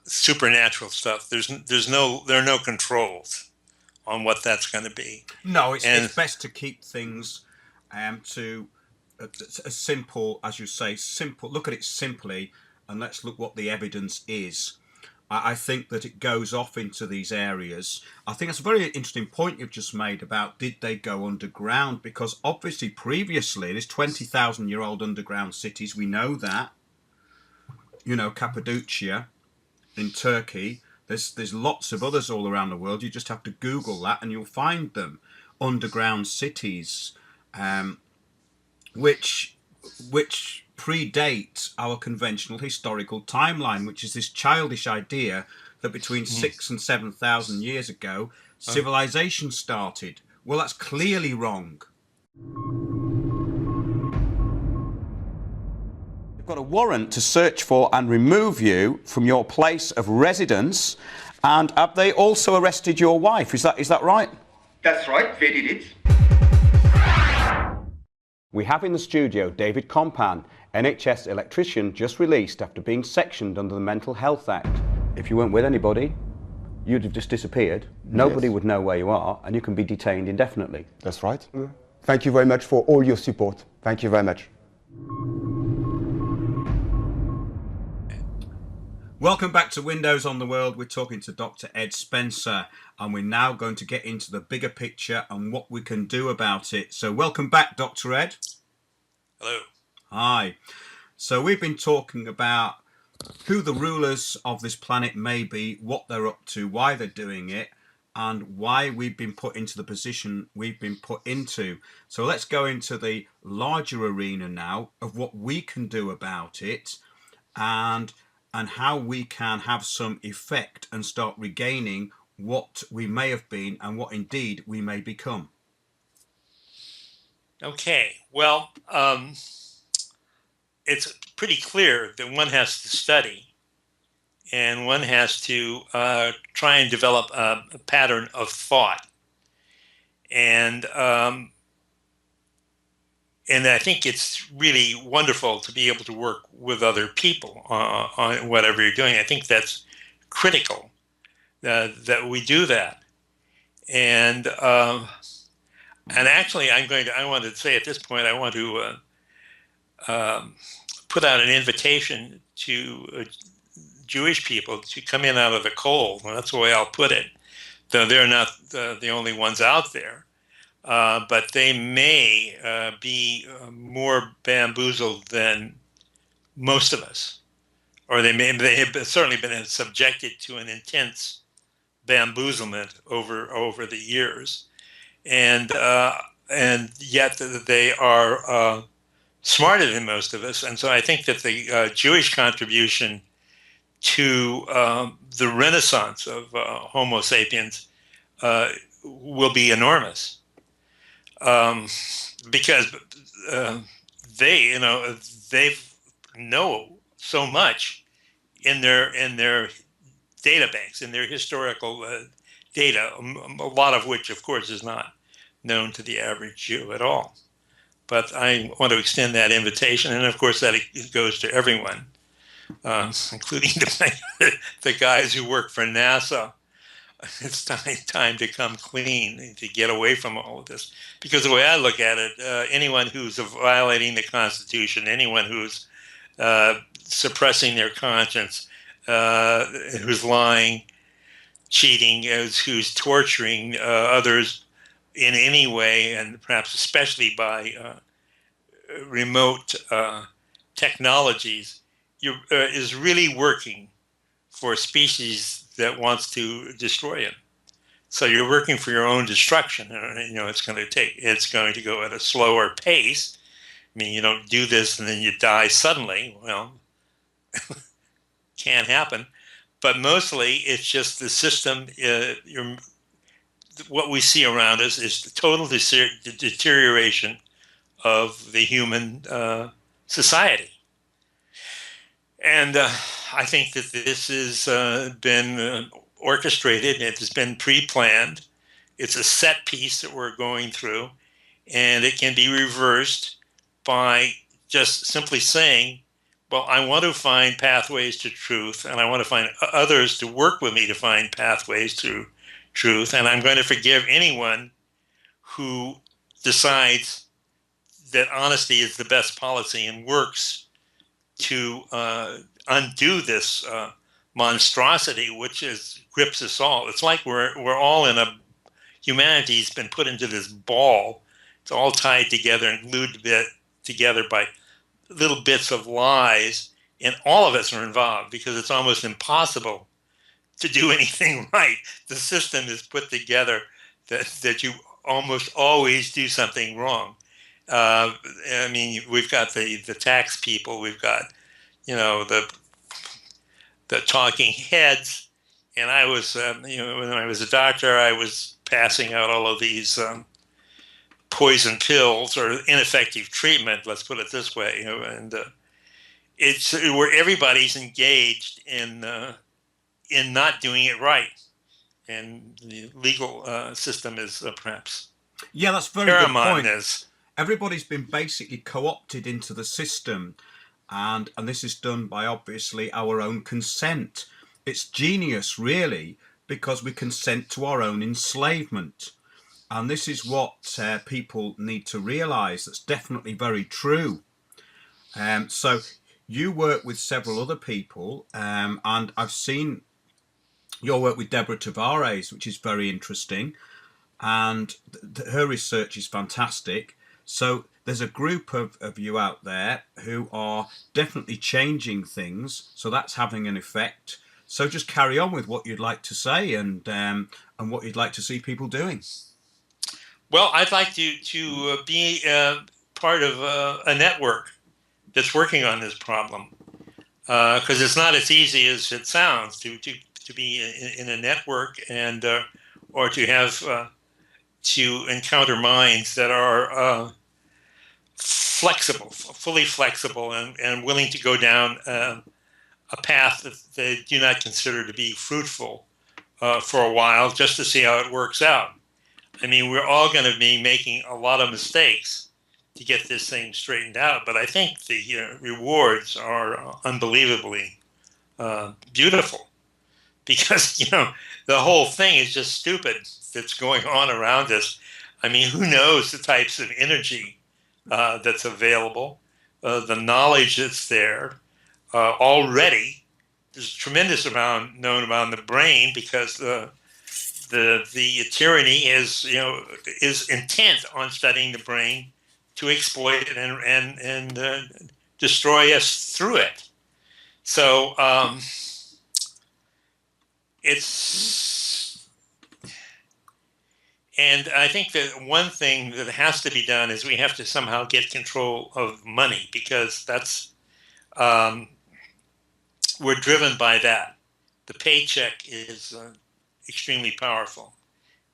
supernatural stuff, there are no controls on what that's going to be. No, it's best to keep things to as simple as you say. Simple. Look at it simply, and let's look what the evidence is. I think that it goes off into these areas. I think that's a very interesting point you've just made about did they go underground? Because obviously previously there's 20,000-year-old underground cities. We know that. You know, Cappadocia in Turkey. There's lots of others all around the world. You just have to Google that and you'll find them. Underground cities, which predate our conventional historical timeline, which is this childish idea that between 6,000 and 7,000 years ago, civilization started. Well, that's clearly wrong. They've got a warrant to search for and remove you from your place of residence. And have they also arrested your wife? Is that right? That's right, they did it. We have in the studio David Compan, NHS electrician just released after being sectioned under the Mental Health Act. If you weren't with anybody, you'd have just disappeared. Nobody would know where you are, and you can be detained indefinitely. That's right. Thank you very much for all your support. Thank you very much. Welcome back to Windows on the World. We're talking to Dr. Ed Spencer, and we're now going to get into the bigger picture and what we can do about it. So welcome back, Dr. Ed. Hello. Hi. So we've been talking about who the rulers of this planet may be, what they're up to, why they're doing it, and why we've been put into the position we've been put into. So let's go into the larger arena now of what we can do about it and how we can have some effect and start regaining what we may have been and what indeed we may become. Okay, well, it's pretty clear that one has to study and one has to try and develop a pattern of thought. And I think it's really wonderful to be able to work with other people on whatever you're doing. I think that's critical that we do that. And actually, I want to say at this point, I want to put out an invitation to Jewish people to come in out of the cold. And that's the way I'll put it. Though they're not the only ones out there. But they may be more bamboozled than most of us, or they have certainly been subjected to an intense bamboozlement over the years, and yet they are smarter than most of us. And so I think that the Jewish contribution to the renaissance of Homo sapiens will be enormous. Because they know so much in their data banks, in their historical data, a lot of which, of course, is not known to the average Jew at all. But I want to extend that invitation, and of course, that it goes to everyone, including the guys who work for NASA. It's time to come clean, to get away from all of this. Because the way I look at it, anyone who's violating the Constitution, anyone who's suppressing their conscience, who's lying, cheating, who's torturing others in any way, and perhaps especially by remote technologies, is really working for a species that wants to destroy it. So you're working for your own destruction. It's going to go at a slower pace. I mean, you don't do this and then you die suddenly. Well, can't happen. But mostly it's just the system. What we see around us is the total deterioration of the human society. And I think that this has been orchestrated. It has been pre-planned. It's a set piece that we're going through, and it can be reversed by just simply saying, well, I want to find pathways to truth, and I want to find others to work with me to find pathways to truth, and I'm going to forgive anyone who decides that honesty is the best policy and works to undo this monstrosity which grips us all. It's like we're all in humanity's been put into this ball. It's all tied together and glued together by little bits of lies, and all of us are involved because it's almost impossible to do anything right. The system is put together that you almost always do something wrong. I mean, we've got the tax people, we've got, the talking heads, and I was, when I was a doctor, I was passing out all of these poison pills or ineffective treatment. Let's put it this way, and it's where everybody's engaged in not doing it right, and the legal system is perhaps Yeah, that's a very good paramount point. in this. Everybody's been basically co-opted into the system, and this is done by obviously our own consent. It's genius, really, because we consent to our own enslavement, and this is what people need to realize. That's definitely very true. So you work with several other people, and I've seen your work with Deborah Tavares, which is very interesting, and her research is fantastic. So there's a group of you out there who are definitely changing things. So that's having an effect. So just carry on with what you'd like to say and what you'd like to see people doing. Well, I'd like to be part of a network that's working on this problem, because it's not as easy as it sounds to be in a network and or to have to encounter minds that are flexible, fully flexible, and willing to go down a path that they do not consider to be fruitful for a while, just to see how it works out. I mean, we're all going to be making a lot of mistakes to get this thing straightened out, but I think the rewards are unbelievably beautiful, because the whole thing is just stupid that's going on around us. I mean, who knows the types of energy that's available, the knowledge that's there already. There's a tremendous amount known about the brain, because the tyranny is intent on studying the brain to exploit it and destroy us through it. So and I think that one thing that has to be done is we have to somehow get control of money, because that's we're driven by that. The paycheck is extremely powerful,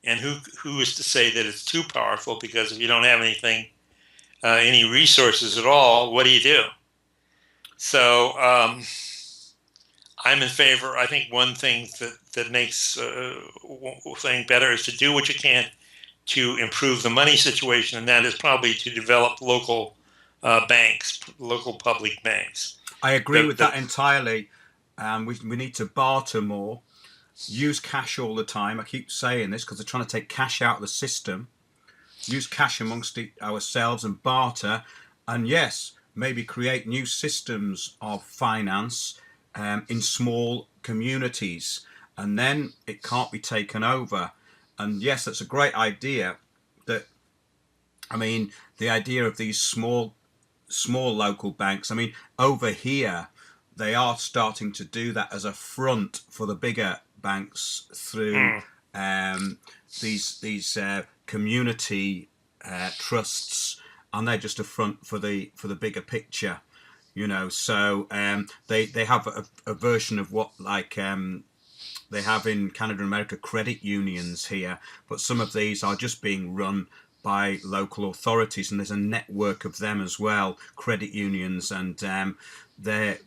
and who is to say that it's too powerful? Because if you don't have anything, any resources at all, what do you do? So I'm in favor. I think one thing that makes thing better is to do what you can to improve the money situation, and that is probably to develop local banks, local public banks. I agree with that entirely. We need to barter more, use cash all the time. I keep saying this because they're trying to take cash out of the system. Use cash amongst ourselves and barter, and yes, maybe create new systems of finance in small communities, and then it can't be taken over. And yes, that's a great idea. The idea of these small local banks. I mean, over here, they are starting to do that as a front for the bigger banks through um, these community trusts, and they're just a front for the bigger picture, you know. So they have a version of what they have in Canada and America, credit unions here, but some of these are just being run by local authorities, and there's a network of them as well, credit unions, and they're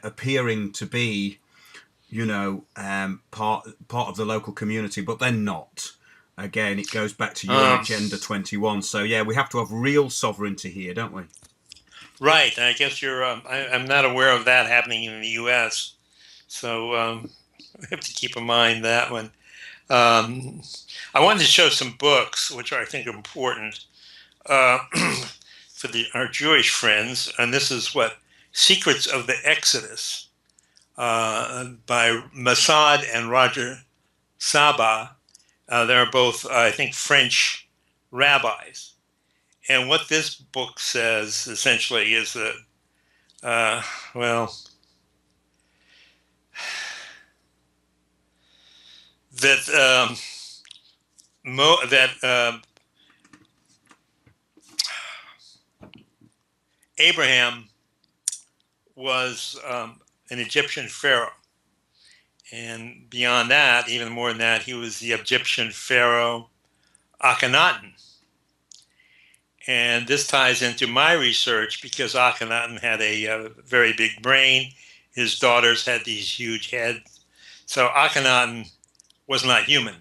appearing to be, you know, part of the local community, but they're not. Again, it goes back to your Agenda 21. So yeah, we have to have real sovereignty here, don't we? Right. I guess you're. I'm not aware of that happening in the U.S. So we have to keep in mind that one. I wanted to show some books which I think are important for our Jewish friends, and this is what Secrets of the Exodus by Masad and Roger Saba. They're both, I think, French rabbis. And what this book says essentially is that, Abraham was an Egyptian pharaoh. And beyond that, even more than that, he was the Egyptian pharaoh Akhenaten. And this ties into my research because Akhenaten had a very big brain. His daughters had these huge heads. So Akhenaten was not human.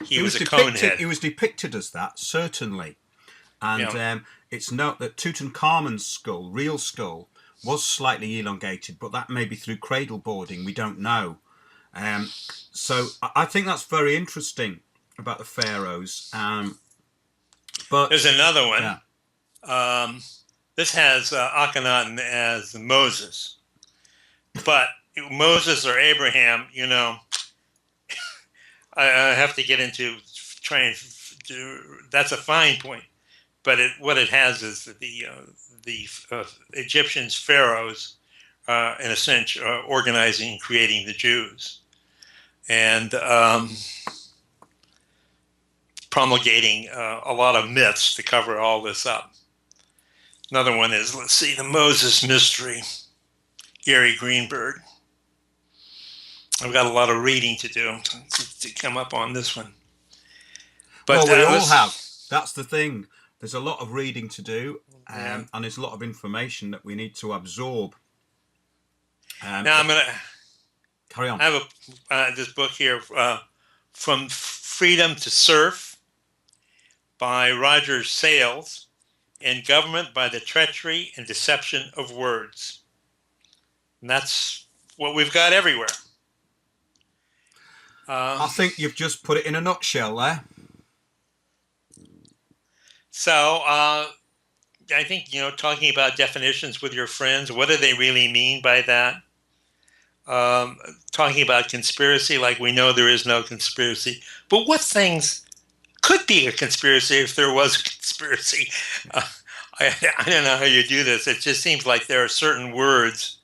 He was a cone head. He was depicted as that, certainly. And it's note that Tutankhamun's skull, real skull, was slightly elongated, but that may be through cradle boarding. We don't know. So I think that's very interesting about the pharaohs. But there's another one. Yeah. This has Akhenaten as Moses, but Moses or Abraham, you know, I have to get into trying to do. That's a fine point, but what it has is that the Egyptians, pharaohs, in a sense, organizing and creating the Jews, and promulgating a lot of myths to cover all this up. Another one is, let's see, the Moses Mystery, Gary Greenberg. I've got a lot of reading to do to come up on this one. But well, we all have. That's the thing. There's a lot of reading to do, and there's a lot of information that we need to absorb. Now I'm going to carry on. I have this book here, From Freedom to Surf, by Roger Sales, and Government by the Treachery and Deception of Words. And that's what we've got everywhere. I think you've just put it in a nutshell there. So I think, you know, talking about definitions with your friends, what do they really mean by that? Talking about conspiracy, like we know there is no conspiracy, but what things could be a conspiracy if there was a conspiracy? I don't know how you do this. It just seems like there are certain words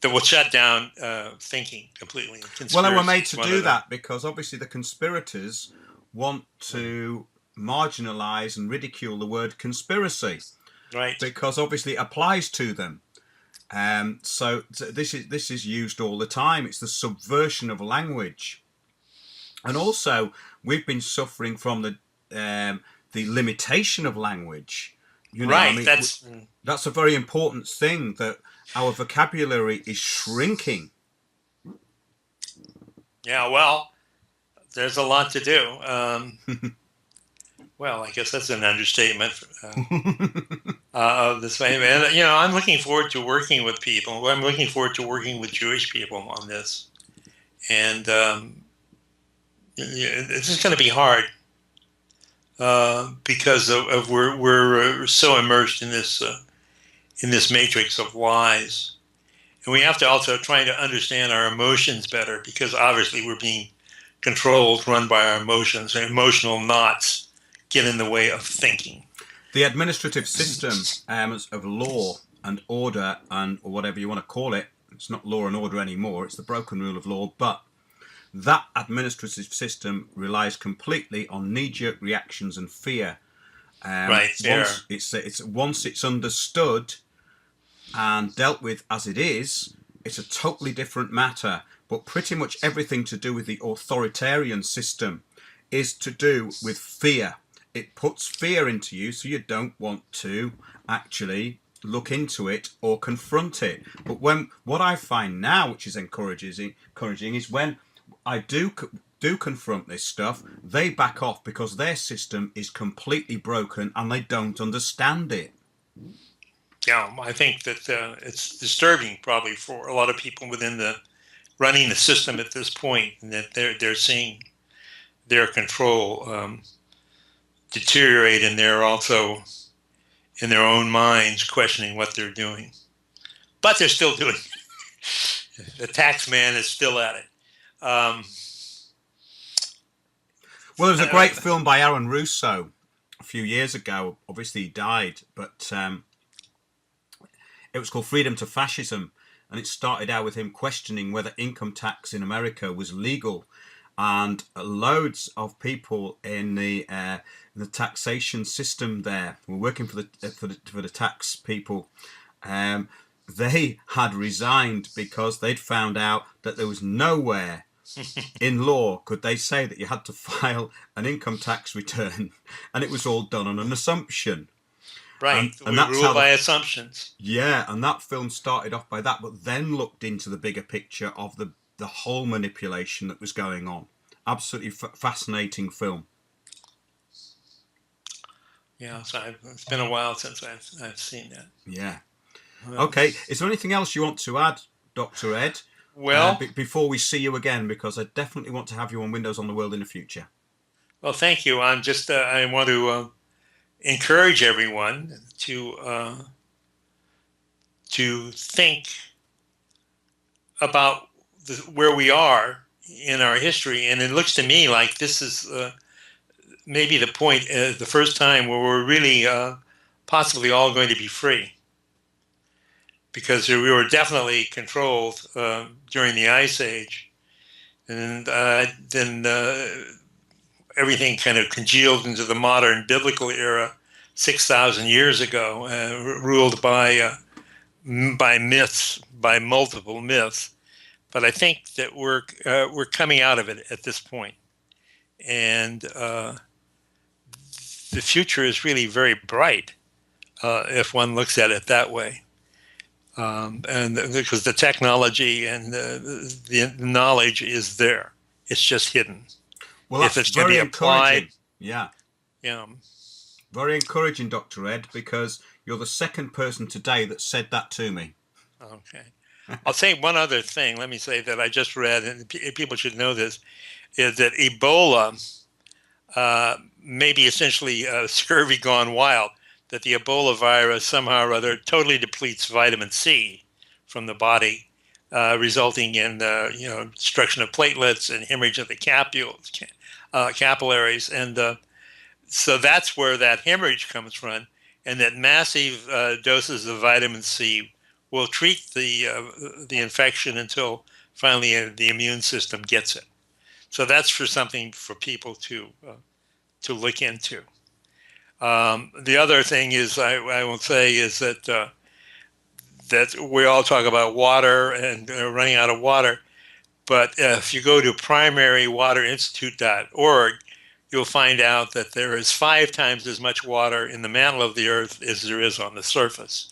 that will shut down thinking completely. Well, they were made to do that because obviously the conspirators want to marginalize and ridicule the word conspiracy, right? Because obviously it applies to them. So this is used all the time. It's the subversion of language, and also we've been suffering from the limitation of language. You know, right. I mean, that's a very important thing, that our vocabulary is shrinking. Yeah, well, there's a lot to do. Well, I guess that's an understatement of this way. And, you know, I'm looking forward to working with people. I'm looking forward to working with Jewish people on this. And it's just going to be hard because of we're so immersed in this matrix of lies. And we have to also try to understand our emotions better, because obviously we're being controlled, run by our emotions. And emotional knots get in the way of thinking. The administrative system of law and order, and or whatever you want to call it, it's not law and order anymore, it's the broken rule of law, but that administrative system relies completely on knee-jerk reactions and fear. Right there. Once it's understood and dealt with as it is, it's a totally different matter. But pretty much everything to do with the authoritarian system is to do with fear. It puts fear into you, so you don't want to actually look into it or confront it. But what I find now, which is encouraging, is when I do confront this stuff, they back off because their system is completely broken and they don't understand it. Yeah, I think that it's disturbing probably for a lot of people within running the system at this point, and that they're seeing their control deteriorate, and they're also in their own minds questioning what they're doing. But they're still doing it. The tax man is still at it. Well, there was a great film by Aaron Russo a few years ago. Obviously, he died, but it was called Freedom to Fascism, and it started out with him questioning whether income tax in America was legal, and loads of people in the taxation system there were working for the tax people. They had resigned because they'd found out that there was nowhere in law could they say that you had to file an income tax return, and it was all done on an assumption. Right, and we that's rule by assumptions. Yeah, and that film started off by that, but then looked into the bigger picture of the whole manipulation that was going on. Absolutely fascinating film. Yeah, so it's been a while since I've seen that. Yeah. Okay, is there anything else you want to add, Dr. Ed? Well, before we see you again, because I definitely want to have you on Windows on the World in the future. Well, thank you. I'm just I want to encourage everyone to think about where we are in our history, and it looks to me like this is maybe the point, the first time where we're really possibly all going to be free, because we were definitely controlled during the Ice Age, and then everything kind of congealed into the modern biblical era 6,000 years ago, ruled by myths, by multiple myths. But I think that we're coming out of it at this point, and the future is really very bright if one looks at it that way. And because the technology and the knowledge is there, it's just hidden. Well, that's if it's going to be applied, yeah, yeah. Very encouraging, Dr. Ed, because you're the second person today that said that to me. Okay. I'll say one other thing. Let me say that I just read, and people should know this, is that Ebola may be essentially scurvy gone wild, that the Ebola virus somehow or other totally depletes vitamin C from the body, resulting in destruction of platelets and hemorrhage of the capillaries. And so that's where that hemorrhage comes from, and that massive doses of vitamin C will treat the infection until finally the immune system gets it. So that's something for people to look into. The other thing is I will say is that we all talk about water and running out of water, but if you go to primarywaterinstitute.org, you'll find out that there is 5 times as much water in the mantle of the earth as there is on the surface.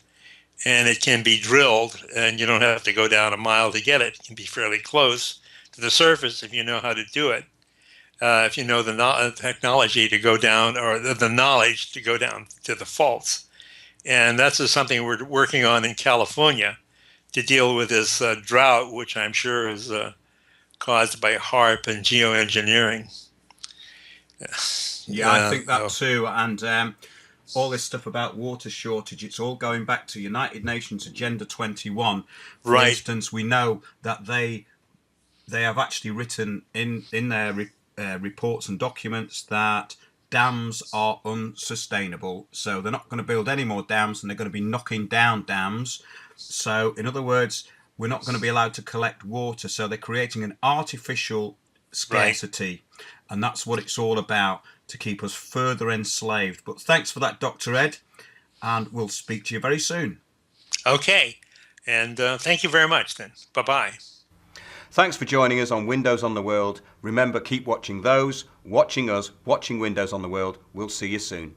And it can be drilled, and you don't have to go down a mile to get it. It can be fairly close to the surface if you know how to do it. If you know the technology to go down, or the knowledge to go down to the faults. And that's just something we're working on in California to deal with this drought, which I'm sure is caused by HAARP and geoengineering. Yeah, I think that too. And all this stuff about water shortage, it's all going back to United Nations Agenda 21. For instance, we know that they have actually written in their reports and documents that dams are unsustainable. So they're not going to build any more dams, and they're going to be knocking down dams. So in other words, we're not going to be allowed to collect water. So they're creating an artificial scarcity. And that's what it's all about, to keep us further enslaved. But thanks for that, Dr. Ed, and we'll speak to you very soon. Okay. And thank you very much then. Bye-bye. Thanks for joining us on Windows on the World. Remember, keep watching those, watching us, watching Windows on the World. We'll see you soon.